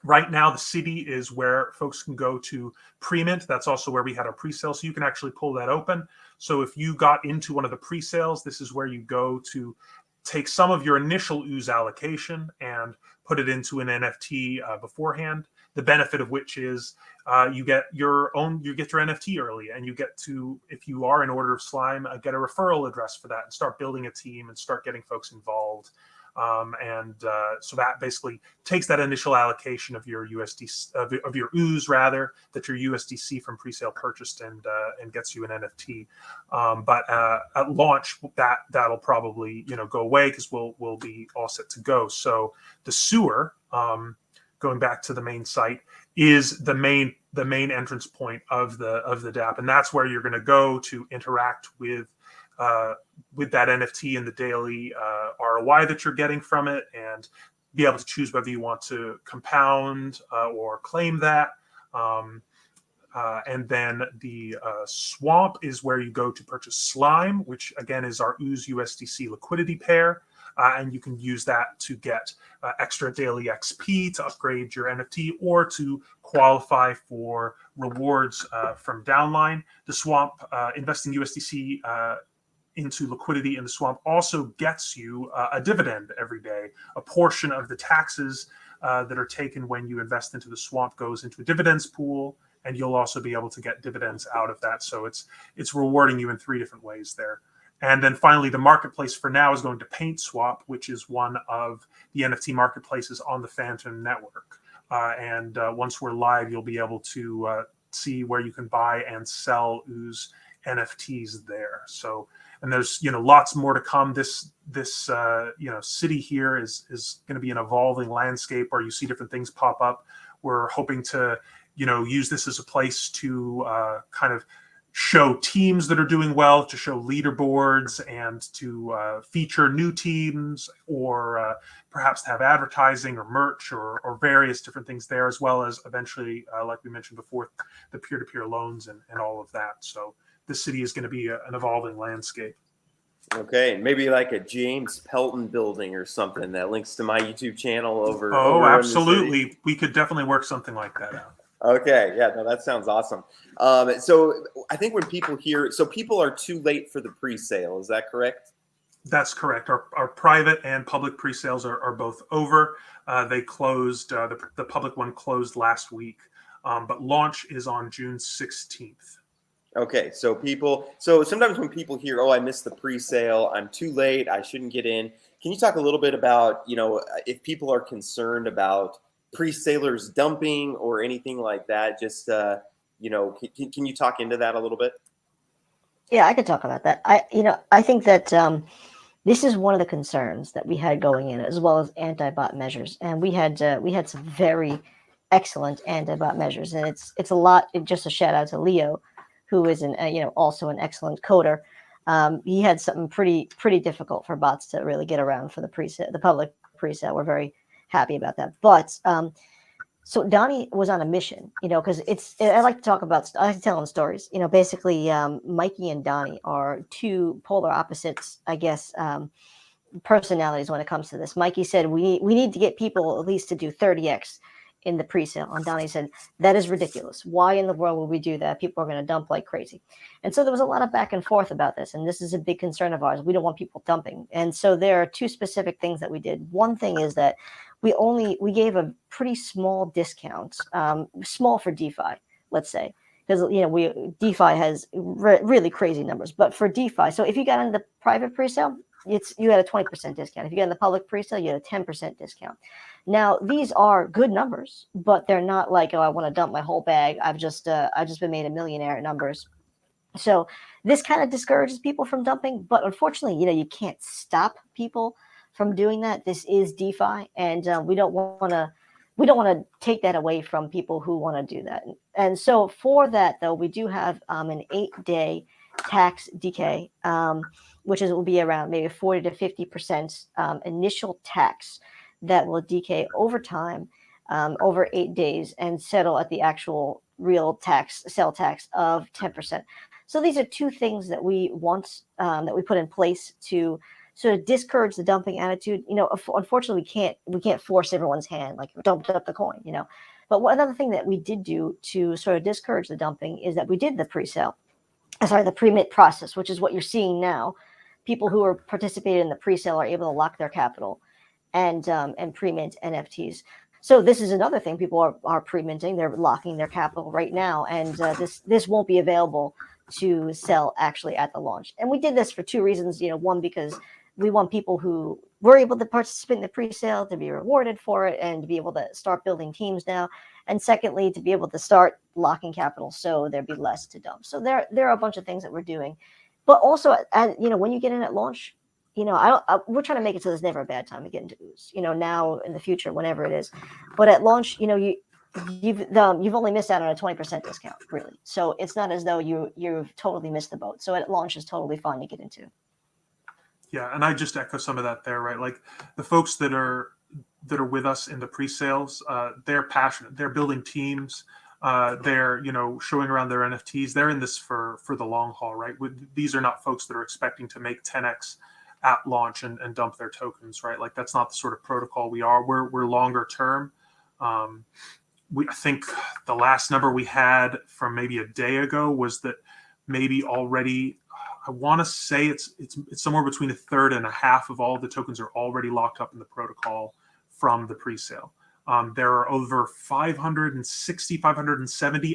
Right now, the city is where folks can go to pre-mint. That's also where we had our pre-sale, so you can actually pull that open. So if you got into one of the pre-sales, this is where you go to take some of your initial Ooze allocation and put it into an NFT beforehand. The benefit of which is you get your NFT early, and you get to, if you are in Order of Slime, get a referral address for that and start building a team and start getting folks involved. So that basically takes that initial allocation of your USD of your Ooze rather, that your USDC from presale purchased and gets you an NFT. But at launch, that'll probably go away because we'll be all set to go. So the sewer, going back to the main site, is the main entrance point of the DApp, and that's where you're going to go to interact with that NFT and the daily ROI that you're getting from it, and be able to choose whether you want to compound or claim that. And then the swamp is where you go to purchase slime, which again is our Ooze USDC liquidity pair. And you can use that to get extra daily XP to upgrade your NFT or to qualify for rewards from downline. The swamp, investing USDC into liquidity in the swamp, also gets you a dividend every day. A portion of the taxes that are taken when you invest into the swamp goes into a dividends pool, and you'll also be able to get dividends out of that. So it's rewarding you in 3 different ways there. And then finally, the marketplace for now is going to PaintSwap, which is one of the NFT marketplaces on the Phantom network. And once we're live, you'll be able to see where you can buy and sell Ooze NFTs there. So, and there's lots more to come. This city here is going to be an evolving landscape where you see different things pop up. We're hoping to use this as a place to kind of show teams that are doing well, to show leaderboards, and to feature new teams, or perhaps to have advertising or merch or various different things there, as well as eventually, like we mentioned before, the peer-to-peer loans and all of that. So this city is going to be an evolving landscape. Okay, maybe like a James Pelton building or something that links to my YouTube channel over. Oh, over absolutely. We could definitely work something like that out. Okay, yeah, no, that sounds awesome. So I think when people hear, so people are too late for the pre-sale, is that correct? That's correct. Our private and public pre-sales are both over. They closed, the public one closed last week, but launch is on June 16th. Okay, so sometimes when people hear, oh, I missed the pre-sale, I'm too late, I shouldn't get in. Can you talk a little bit about, if people are concerned about pre-salers dumping or anything like that? Just, can you talk into that a little bit? Yeah, I could talk about that. I think that this is one of the concerns that we had going in, as well as anti-bot measures, and we had some very excellent anti-bot measures, and it's a lot. Just a shout out to Leo, who is also an excellent coder. He had something pretty difficult for bots to really get around for the public pre-sale. We're very happy about that. But so Donnie was on a mission, because I like telling stories. Basically, Mikey and Donnie are two polar opposites, I guess, personalities when it comes to this. Mikey said we need to get people at least to do 30x in the pre-sale, and Donnie said that is ridiculous. Why in the world would we do that? People are going to dump like crazy. And so there was a lot of back and forth about this, and this is a big concern of ours. We don't want people dumping. And so there are two specific things that we did. One thing is that we gave a pretty small discount, small for DeFi, let's say, because DeFi has really crazy numbers. But for DeFi, so if you got in the private pre-sale, you had a 20% discount. If you got in the public pre-sale, you had a 10% discount. Now, these are good numbers, but they're not like, oh, I want to dump my whole bag. I've just been made a millionaire numbers. So this kind of discourages people from dumping. But unfortunately, you can't stop people from doing that. This is DeFi, and we don't want to take that away from people who want to do that. And so for that, though, we do have an 8-day tax decay, which will be around maybe 40 to 50% initial tax that will decay over time, over 8 days, and settle at the actual real sale tax of 10%. So these are two things that we want, that we put in place to sort of discourage the dumping attitude. Unfortunately, we can't force everyone's hand, like dump up the coin, But another thing that we did do to sort of discourage the dumping is that we did the the pre-mint process, which is what you're seeing now. People who are participating in the pre-sale are able to lock their capital and pre-mint NFTs. So this is another thing. People are pre-minting. They're locking their capital right now, and this won't be available to sell actually at the launch. And we did this for two reasons. One, because we want people who were able to participate in the pre-sale to be rewarded for it and to be able to start building teams now. And secondly, to be able to start locking capital so there'd be less to dump. So there are a bunch of things that we're doing. But also, when you get in at launch, we're trying to make it so there's never a bad time to get into Ooze. Now in the future, whenever it is. But at launch, you've only missed out on a 20% discount, really. So it's not as though you've totally missed the boat. So at launch is totally fine to get into. Yeah, and I just echo some of that there, right? Like the folks that are with us in the pre-sales, they're passionate. They're building teams. They're showing around their NFTs. They're in this for the long haul, right? These are not folks that are expecting to make 10x at launch and dump their tokens, right? Like that's not the sort of protocol we are. We're longer term. I think the last number we had from maybe a day ago was that maybe already, I want to say it's somewhere between a third and a half of all the tokens are already locked up in the protocol from the pre-sale. There are over 570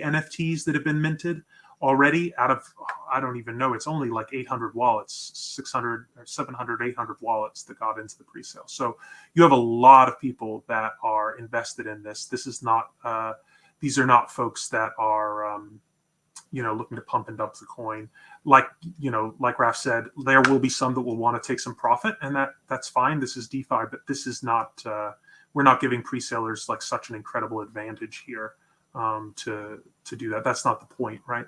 NFTs that have been minted already out of, I don't even know, it's only like 800 wallets, 600 or 700, 800 wallets that got into the pre-sale. So you have a lot of people that are invested in this. This is not, these are not folks that are, looking to pump and dump the coin. Like Raf said, there will be some that will want to take some profit, and that's fine. This is DeFi, but this is not, we're not giving pre-sellers like such an incredible advantage here to do that. That's not the point, right?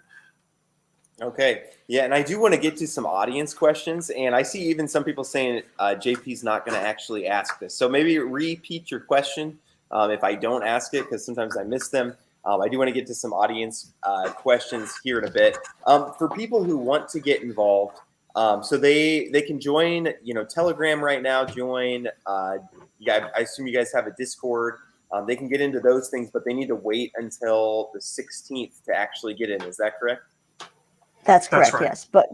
Okay. Yeah, and I do want to get to some audience questions, and I see even some people saying JP's not going to actually ask this. So maybe repeat your question if I don't ask it, because sometimes I miss them. I do want to get to some audience questions here in a bit. For people who want to get involved, so they can join, Telegram right now, join, I assume you guys have a Discord. They can get into those things, but they need to wait until the 16th to actually get in. Is that correct? That's correct, right. yes. But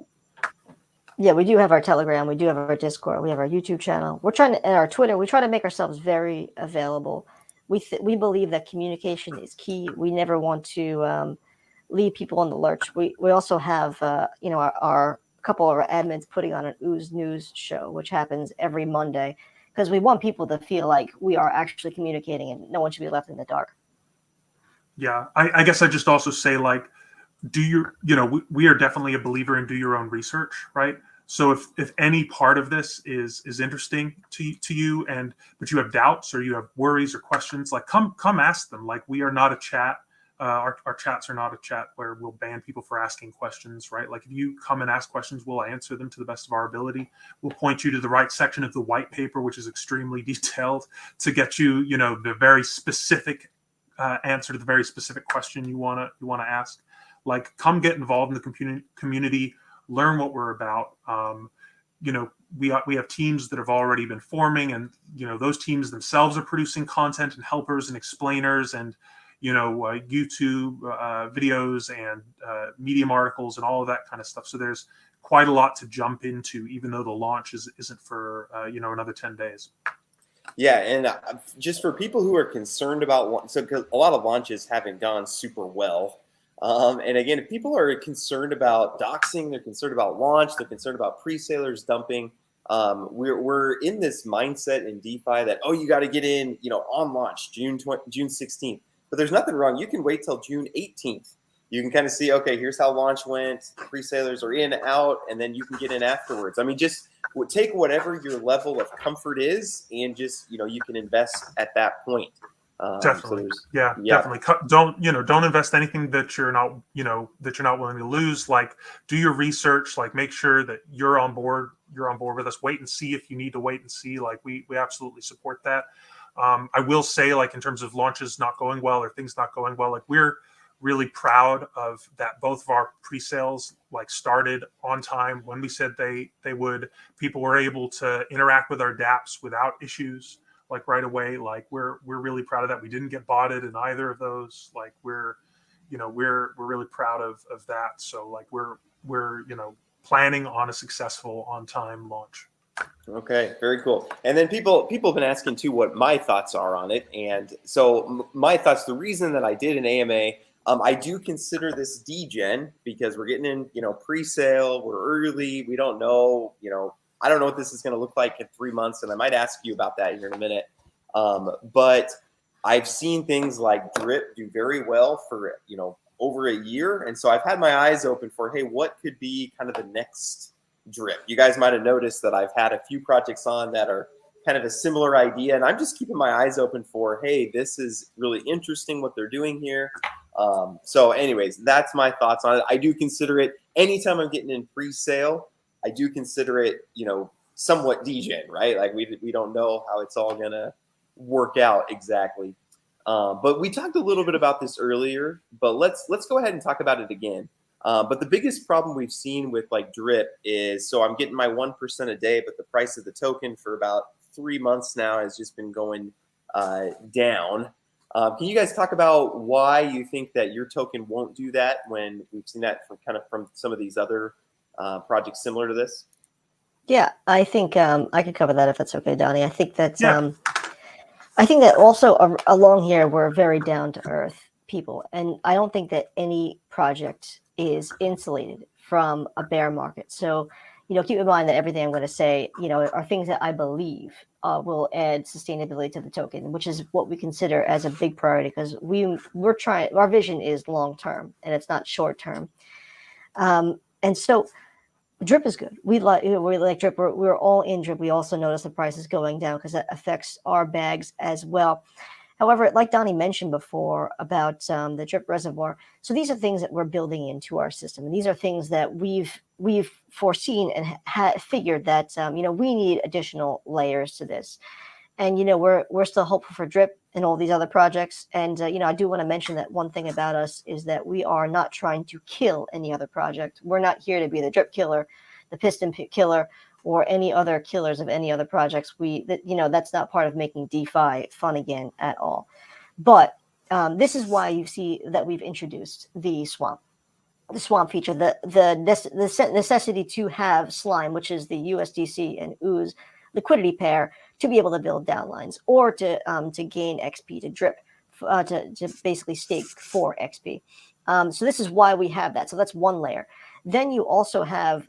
yeah, we do have our Telegram, we do have our Discord, we have our YouTube channel. We're trying to, and our Twitter, we try to make ourselves very available. We believe that communication is key. We never want to leave people in the lurch. We also have, our couple of our admins putting on an Ooze News show, which happens every Monday, because we want people to feel like we are actually communicating and no one should be left in the dark. Yeah, I guess I just also say, like, we are definitely a believer in do your own research, right? So if any part of this is interesting to you, but you have doubts or you have worries or questions, like come ask them. Like, we are not a chat. Our chats are not a chat where we'll ban people for asking questions, right? Like, if you come and ask questions, we'll answer them to the best of our ability. We'll point you to the right section of the white paper, which is extremely detailed, to get you, the very specific answer to the very specific question you wanna ask. Like, come get involved in the community, learn what we're about. We have teams that have already been forming, and those teams themselves are producing content and helpers and explainers and YouTube videos and Medium articles and all of that kind of stuff. So there's quite a lot to jump into, even though the launch isn't for another 10 days. Yeah, and just for people who are concerned about, so cause a lot of launches haven't gone super well. And again, if people are concerned about doxing, they're concerned about launch, they're concerned about pre-salers dumping. We're in this mindset in DeFi that, you got to get in, on launch June 16th. But there's nothing wrong. You can wait till June 18th. You can kind of see, okay, here's how launch went. Pre-salers are in, out, and then you can get in afterwards. I mean, just take whatever your level of comfort is, and just you can invest at that point. Definitely. So definitely. Don't invest anything that you're not willing to lose. Like, do your research, like, make sure that you're on board with us. Wait and see if you need to wait and see. Like, we absolutely support that. I will say, like, in terms of launches not going well or things not going well, like, we're really proud of that. Both of our pre-sales like started on time when we said they would. People were able to interact with our dApps without issues, like, right away. Like, we're really proud of that. We didn't get botted in either of those. Like, we're really proud of that. So, like, we're planning on a successful on time launch. Okay, very cool. And then people have been asking too what my thoughts are on it. And so my thoughts, the reason that I did an AMA, I do consider this degen because we're getting in, pre-sale, we're early, we don't know, I don't know what this is going to look like in 3 months, and I might ask you about that here in a minute. But I've seen things like Drip do very well for, over a year. And so I've had my eyes open for, hey, what could be kind of the next Drip? You guys might have noticed that I've had a few projects on that are kind of a similar idea, and I'm just keeping my eyes open for, hey, this is really interesting what they're doing here. So anyways, that's my thoughts on it. I do consider it, anytime I'm getting in pre-sale, I do consider it, somewhat degen, right? Like, we don't know how it's all gonna work out exactly. But we talked a little bit about this earlier, but let's go ahead and talk about it again. But the biggest problem we've seen with like Drip is, so I'm getting my 1% a day, but the price of the token for about 3 months now has just been going down. Can you guys talk about why you think that your token won't do that when we've seen that from some of these other projects similar to this? Yeah, I think I could cover that if that's okay, Donnie. I think that I think that also along here we're very down to earth people, and I don't think that any project is insulated from a bear market. So, keep in mind that everything I'm going to say, are things that I believe will add sustainability to the token, which is what we consider as a big priority, because we're trying, our vision is long term and it's not short term. And so drip is good. We like drip. We're all in drip. We also notice the price is going down because that affects our bags as well. However, like Donnie mentioned before about the drip reservoir, so these are things that we're building into our system, and these are things that we've foreseen and figured that we need additional layers to this. And we're still hopeful for drip and all these other projects. And I do want to mention that one thing about us is that we are not trying to kill any other project. We're not here to be the drip killer, the piston killer, or any other killers of any other projects. That's not part of making DeFi fun again at all. But this is why you see that we've introduced the swamp feature, the necessity to have slime, which is the USDC and Ooze liquidity pair, to be able to build downlines or to gain XP to drip, to basically stake for XP. So this is why we have that. So that's one layer. Then you also have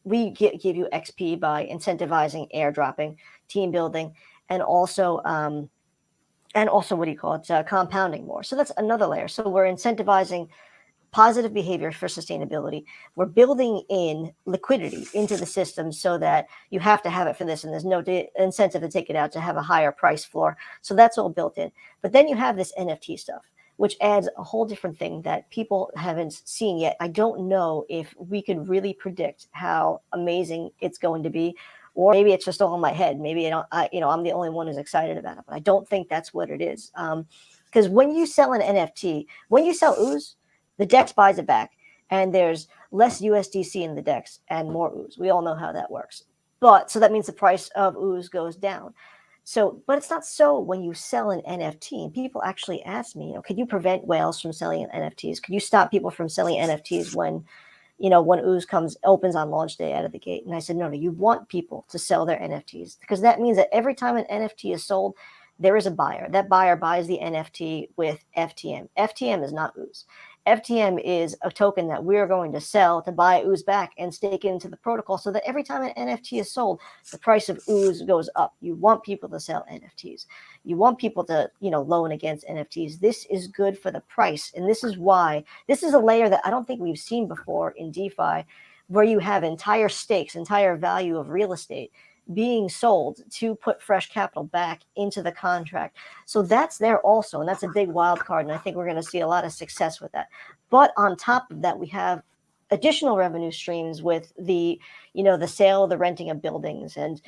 we give you XP by incentivizing airdropping, team building, and also what do you call it? Compounding more. So that's another layer. So we're incentivizing positive behavior for sustainability. We're building in liquidity into the system so that you have to have it for this, and there's no incentive to take it out to have a higher price floor. So that's all built in. But then you have this NFT stuff, which adds a whole different thing that people haven't seen yet. I don't know if we could really predict how amazing it's going to be, or maybe it's just all in my head. Maybe I'm the only one who's excited about it, but I don't think that's what it is. Because when you sell an NFT, when you sell Ooze, the DEX buys it back, and there's less USDC in the DEX and more Ooze. We all know how that works. So that means the price of Ooze goes down. But it's not so when you sell an NFT. People actually ask me, could you prevent whales from selling NFTs? Could you stop people from selling NFTs when Ooze opens on launch day out of the gate? And I said, no, you want people to sell their NFTs, because that means that every time an NFT is sold, there is a buyer. That buyer buys the NFT with FTM. FTM is not Ooze. FTM is a token that we're going to sell to buy Ooze back and stake it into the protocol, so that every time an NFT is sold, the price of Ooze goes up. You want people to sell NFTs. You want people to, loan against NFTs. This is good for the price. And this is why this is a layer that I don't think we've seen before in DeFi, where you have entire stakes, entire value of real estate being sold to put fresh capital back into the contract. So that's there also, and that's a big wild card, and I think we're going to see a lot of success with that. But on top of that, we have additional revenue streams with the sale, the renting of buildings, and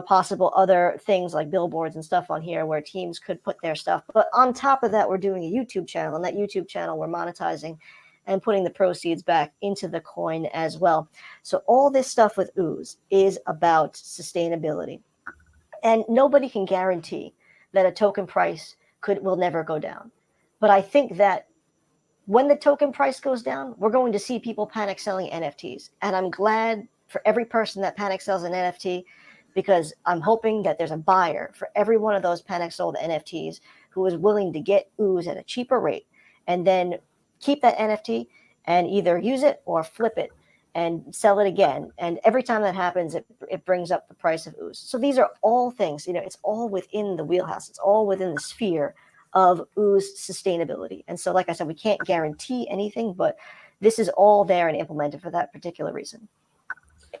possible other things like billboards and stuff on here where teams could put their stuff. But on top of that, we're doing a YouTube channel, and that YouTube channel we're monetizing and putting the proceeds back into the coin as well. So all this stuff with Ooze is about sustainability. And nobody can guarantee that a token price will never go down. But I think that when the token price goes down, we're going to see people panic selling NFTs. And I'm glad for every person that panic sells an NFT, because I'm hoping that there's a buyer for every one of those panic sold NFTs who is willing to get Ooze at a cheaper rate and then keep that NFT and either use it or flip it and sell it again. And every time that happens, it brings up the price of Ooze. So these are all things, it's all within the wheelhouse. It's all within the sphere of Ooze sustainability. And so, like I said, we can't guarantee anything, but this is all there and implemented for that particular reason.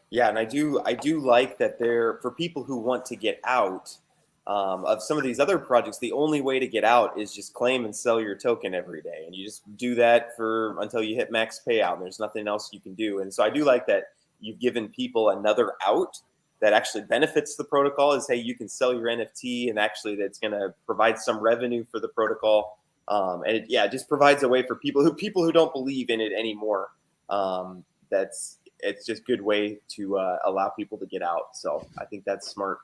Yeah, and I do like that for people who want to get out of some of these other projects, the only way to get out is just claim and sell your token every day. And you just do that until you hit max payout. And there's nothing else you can do. And so I do like that you've given people another out that actually benefits the protocol. Is, hey, you can sell your NFT, and actually that's going to provide some revenue for the protocol. And it just provides a way for people who don't believe in it anymore. It's just a good way to allow people to get out. So I think that's smart.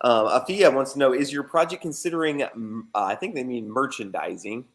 Afia wants to know, is your project considering, I think they mean merchandising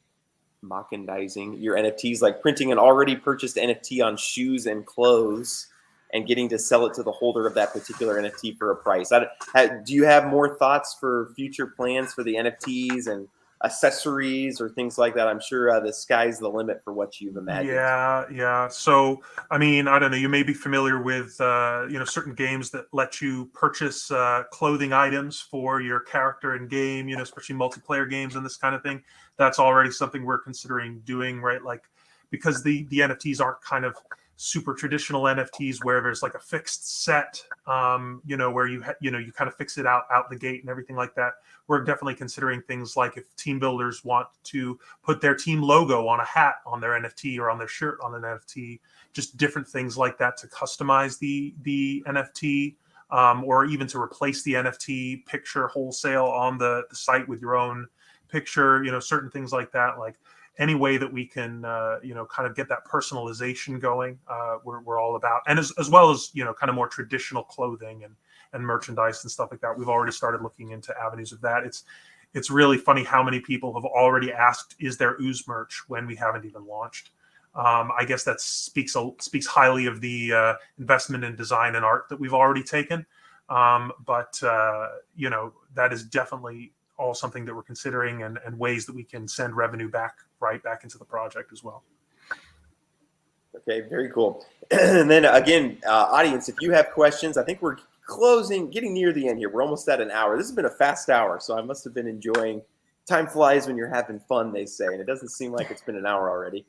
your NFTs, like printing an already purchased NFT on shoes and clothes and getting to sell it to the holder of that particular NFT for a price? Do you have more thoughts for future plans for the NFTs and accessories or things like that? I'm sure the sky's the limit for what you've imagined. Yeah. So, I mean, I don't know. You may be familiar with, certain games that let you purchase clothing items for your character in game. Especially multiplayer games and this kind of thing. That's already something we're considering doing, right? Like, because the NFTs aren't kind of super traditional NFTs where there's like a fixed set, where you kind of fix it out the gate and everything like that. We're definitely considering things like if team builders want to put their team logo on a hat on their NFT or on their shirt on an NFT, just different things like that to customize the NFT, or even to replace the NFT picture wholesale on the site with your own picture, certain things like that. Like any way that we can, kind of get that personalization going, we're all about. And as well as, kind of more traditional clothing and merchandise and stuff like that. We've already started looking into avenues of that. It's really funny how many people have already asked, is there Ooze merch when we haven't even launched? I guess that speaks highly of the investment in design and art that we've already taken. But that is definitely all something that we're considering and ways that we can send revenue back into the project as well. Okay, very cool. And then again, audience, if you have questions, I think we're getting near the end here. We're almost at an hour. This has been a fast hour, so I must have been enjoying. Time flies when you're having fun, they say, and it doesn't seem like it's been an hour already.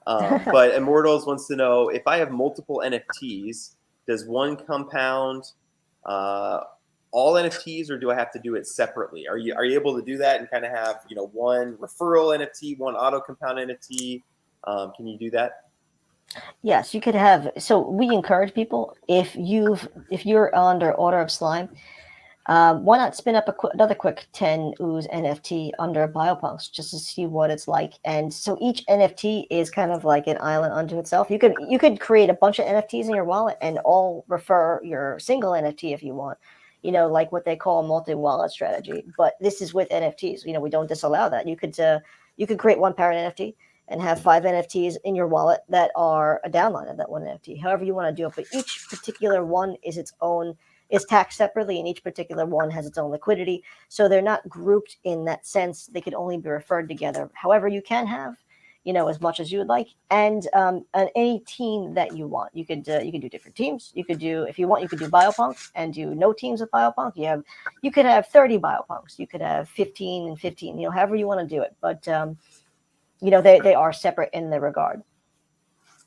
But Immortals wants to know, if I have multiple NFTs, does one compound all NFTs, or do I have to do it separately? Are you able to do that and kind of have one referral NFT, one auto compound NFT? Can you do that? Yes, you could have. So we encourage people, if you're under Order of Slime, why not spin up another quick 10 Ooze NFT under BioPunks just to see what it's like? And so each NFT is kind of like an island unto itself. You could create a bunch of NFTs in your wallet and all refer your single NFT if you want. Like what they call a multi-wallet strategy. But this is with NFTs. We don't disallow that. You could create one parent NFT and have 5 NFTs in your wallet that are a downline of that one NFT. However you want to do it, but each particular one is taxed separately, and each particular one has its own liquidity. So they're not grouped in that sense. They could only be referred together. However, you can have, as much as you would like, and any team that you want. You could do different teams. You could do, if you want, you could do BioPunks and do no teams with BioPunk. You could have 30 BioPunks. You could have 15 and 15. However you want to do it, but they are separate in the regard.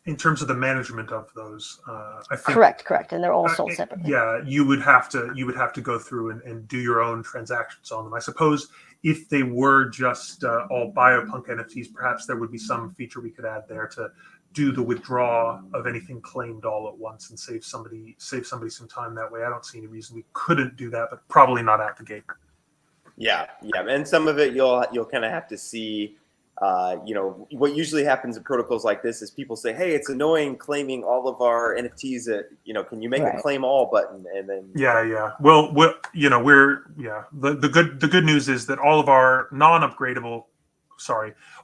In terms of the management of those, I think correct, and they're all sold separately. Yeah, you would have to go through and do your own transactions on them. I suppose if they were just all BioPunk NFTs, perhaps there would be some feature we could add there to do the withdrawal of anything claimed all at once and save somebody some time that way. I don't see any reason we couldn't do that, but probably not at the gate. Yeah, and some of it you'll kind of have to see. What usually happens in protocols like this is people say, "Hey, it's annoying claiming all of our NFTs. Can you make a claim all button?" And then Well, the good news is that all of our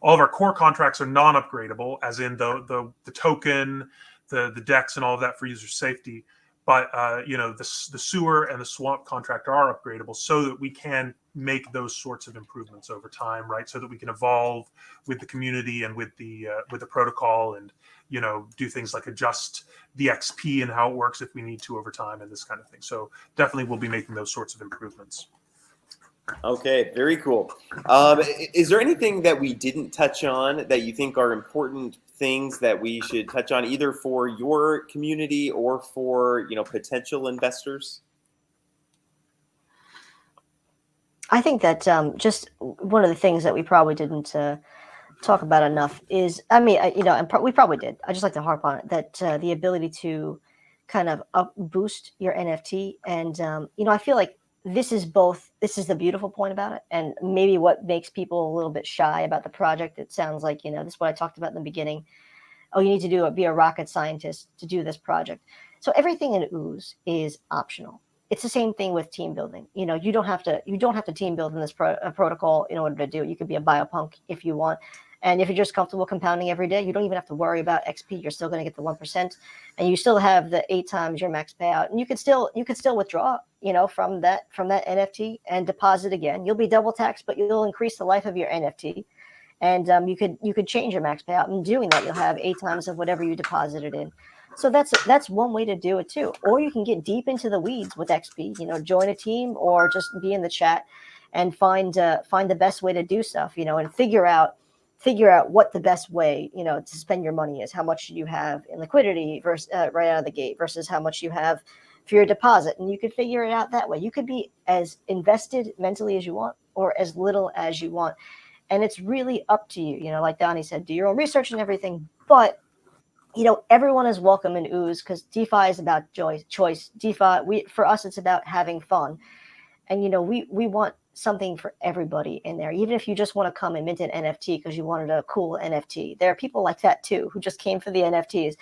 all of our core contracts are non-upgradable, as in the token, the DEX, and all of that for user safety. But the sewer and the swamp contract are upgradable, so that we can make those sorts of improvements over time, right? So that we can evolve with the community and with the protocol, and do things like adjust the XP and how it works if we need to over time, and this kind of thing. So definitely we'll be making those sorts of improvements. Okay, very cool. Is there anything that we didn't touch on that you think are important things that we should touch on, either for your community or for potential investors? I think that just one of the things that we probably didn't talk about enough is, we probably did. I just like to harp on it, that the ability to kind of boost your NFT. And, I feel like this is the beautiful point about it, and maybe what makes people a little bit shy about the project. It sounds like, this is what I talked about in the beginning. Oh, you need to be a rocket scientist to do this project. So everything in Ooze is optional. It's the same thing with team building. You don't have to team build in this protocol in order to do it. You could be a biopunk if you want. And if you're just comfortable compounding every day, you don't even have to worry about XP. You're still going to get the 1%, and you still have the 8 times your max payout. And you could still withdraw, from that NFT and deposit again. You'll be double taxed, but you'll increase the life of your NFT. And you could change your max payout. And doing that, you'll have 8 times of whatever you deposited in. So that's one way to do it too. Or you can get deep into the weeds with XP. Join a team or just be in the chat and find the best way to do stuff. And figure out what the best way to spend your money is. How much you have in liquidity versus right out of the gate versus how much you have for your deposit, and you could figure it out that way. You could be as invested mentally as you want or as little as you want. And it's really up to you. Like Donnie said, do your own research and everything. But, everyone is welcome in Ooze because DeFi is about choice. DeFi, for us, it's about having fun. And, we want something for everybody in there. Even if you just want to come and mint an NFT because you wanted a cool NFT. There are people like that, too, who just came for the NFTs.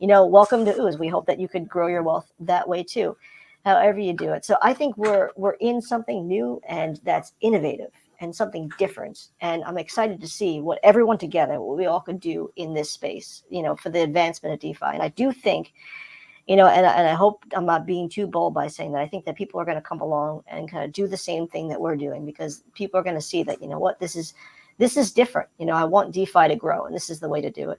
Welcome to Ooze. We hope that you could grow your wealth that way, too, however you do it. So I think we're in something new and that's innovative and something different. And I'm excited to see what we all could do in this space, for the advancement of DeFi. And I do think, and I hope I'm not being too bold by saying that. I think that people are going to come along and kind of do the same thing that we're doing because people are going to see that, this is different. I want DeFi to grow, and this is the way to do it.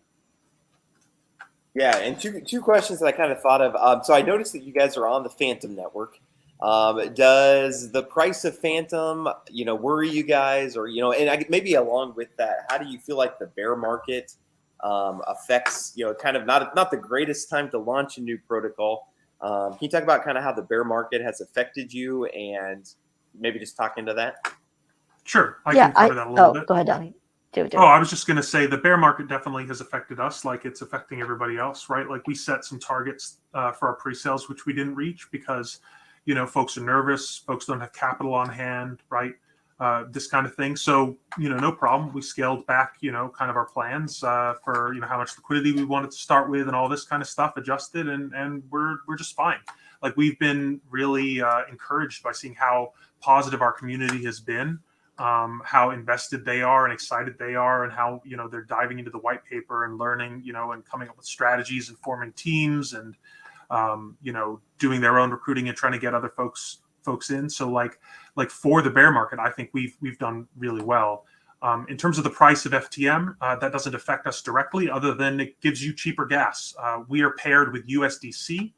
Yeah, and two questions that I kind of thought of. So I noticed that you guys are on the Phantom network. Does the price of Phantom, worry you guys, or and maybe along with that, how do you feel like the bear market affects, kind of not the greatest time to launch a new protocol? Can you talk about kind of how the bear market has affected you, and maybe just talk into that? Sure, I can cover that a little bit. Go ahead, Donnie. Do it. I was just going to say the bear market definitely has affected us like it's affecting everybody else, right? Like we set some targets for our pre-sales, which we didn't reach because, folks are nervous, folks don't have capital on hand, right? This kind of thing. So, no problem. We scaled back, kind of our plans for, how much liquidity we wanted to start with and all this kind of stuff, adjusted, and we're just fine. Like we've been really encouraged by seeing how positive our community has been. How invested they are and excited they are, and how they're diving into the white paper and learning, and coming up with strategies and forming teams and doing their own recruiting and trying to get other folks in. So like for the bear market, I think we've done really well. In terms of the price of FTM, that doesn't affect us directly, other than it gives you cheaper gas. We are paired with USDC,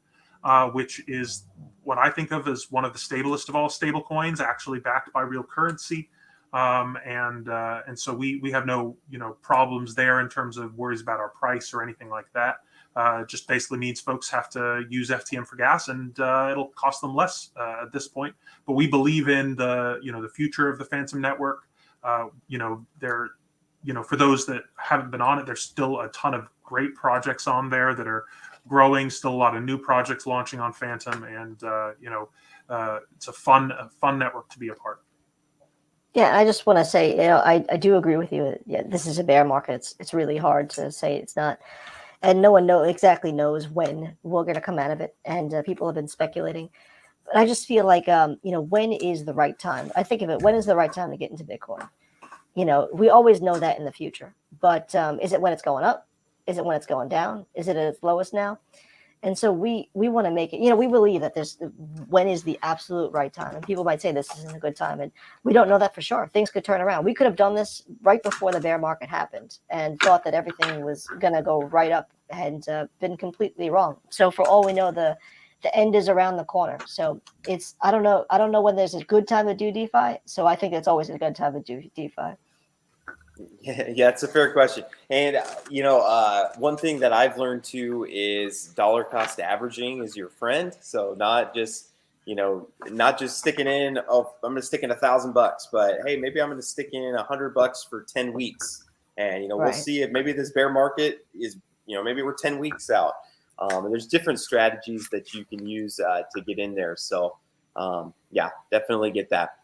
which is what I think of as one of the stablest of all stable coins, actually backed by real currency. And so we have no problems there in terms of worries about our price or anything like that. Just basically means folks have to use FTM for gas, and it'll cost them less at this point. But we believe in the future of the Phantom network. For those that haven't been on it, there's still a ton of great projects on there that are growing. Still a lot of new projects launching on Phantom, and it's a fun network to be a part of. Yeah, I just want to say, I do agree with you. Yeah, this is a bear market. It's really hard to say it's not, and no one exactly knows when we're going to come out of it. And people have been speculating, but I just feel like, when is the right time? I think of it, when is the right time to get into Bitcoin? We always know that in the future, but is it when it's going up? Is it when it's going down? Is it at its lowest now? And so we want to make it, we believe that when is the absolute right time. And people might say this isn't a good time. And we don't know that for sure. Things could turn around. We could have done this right before the bear market happened and thought that everything was going to go right up and been completely wrong. So for all we know, the end is around the corner. So I don't know when there's a good time to do DeFi. So I think it's always a good time to do DeFi. Yeah, it's a fair question. And, one thing that I've learned too is dollar cost averaging is your friend. So not just sticking in, I'm going to stick in $1,000, but hey, maybe I'm going to stick in $100 for 10 weeks. And, we'll see if maybe this bear market is, maybe we're 10 weeks out. And there's different strategies that you can use to get in there. So, definitely get that.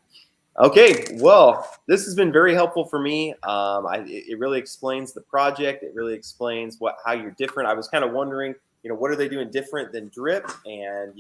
Okay, well, this has been very helpful for me. It really explains the project. It really explains how you're different. I was kind of wondering, what are they doing different than Drip and,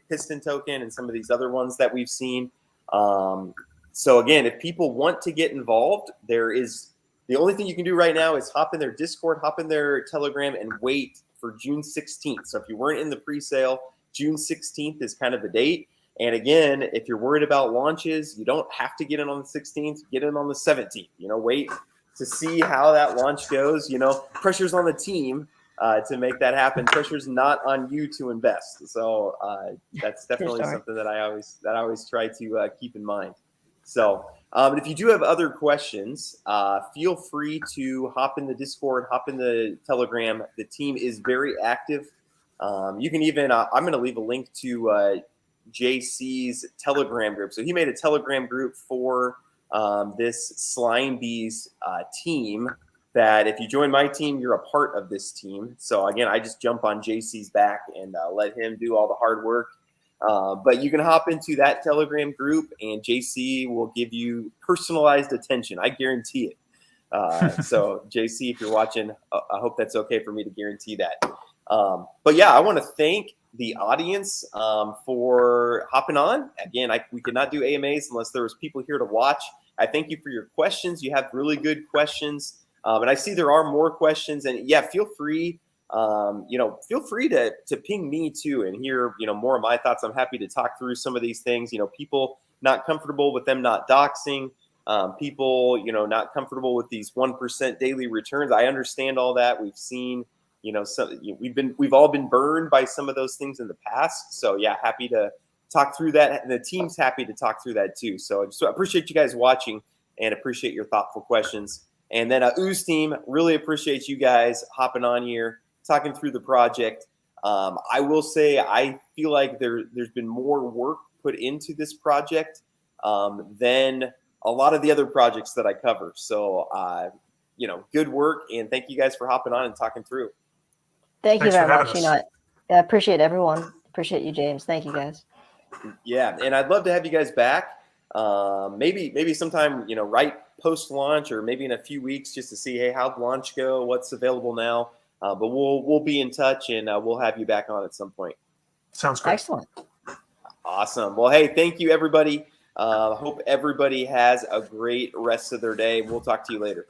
Piston Token and some of these other ones that we've seen. So again, if people want to get involved, there is The only thing you can do right now is hop in their Discord, hop in their Telegram, and wait for June 16th. So if you weren't in the pre-sale, June 16th is kind of the date. And again, if you're worried about launches, you don't have to get in on the 16th. Get in on the 17th. Wait to see how that launch goes. Pressure's on the team to make that happen. Pressure's not on you to invest. So that's definitely something that I always try to keep in mind. So if you do have other questions, feel free to hop in the Discord, hop in the Telegram. The team is very active. You can even I'm going to leave a link to JC's Telegram group. So he made a Telegram group for this Slime Bees team that if you join my team, you're a part of this team. So again, I just jump on JC's back and let him do all the hard work. But you can hop into that Telegram group and JC will give you personalized attention. I guarantee it. So JC, if you're watching, I hope that's okay for me to guarantee that. But yeah, I want to thank the audience for hopping on. Again, we could not do AMAs unless there was people here to watch. I thank you for your questions. You have really good questions. And I see there are more questions. And yeah, feel free, feel free to ping me too and hear, more of my thoughts. I'm happy to talk through some of these things. People not comfortable with them not doxing, people, not comfortable with these 1% daily returns. I understand all that. We've seen, we've all been burned by some of those things in the past. So yeah, happy to talk through that. And the team's happy to talk through that too. So I just appreciate you guys watching and appreciate your thoughtful questions. And then Ooze team, really appreciate you guys hopping on here, talking through the project. I will say I feel like there's been more work put into this project than a lot of the other projects that I cover. So, good work. And thank you guys for hopping on and talking through. Thank you very much. I appreciate everyone. Appreciate you, James. Thank you, guys. Yeah, and I'd love to have you guys back. Maybe sometime, right post-launch or maybe in a few weeks just to see, hey, how'd launch go? What's available now? But we'll be in touch and we'll have you back on at some point. Sounds great. Excellent. Awesome. Well, hey, thank you, everybody. Hope everybody has a great rest of their day. We'll talk to you later.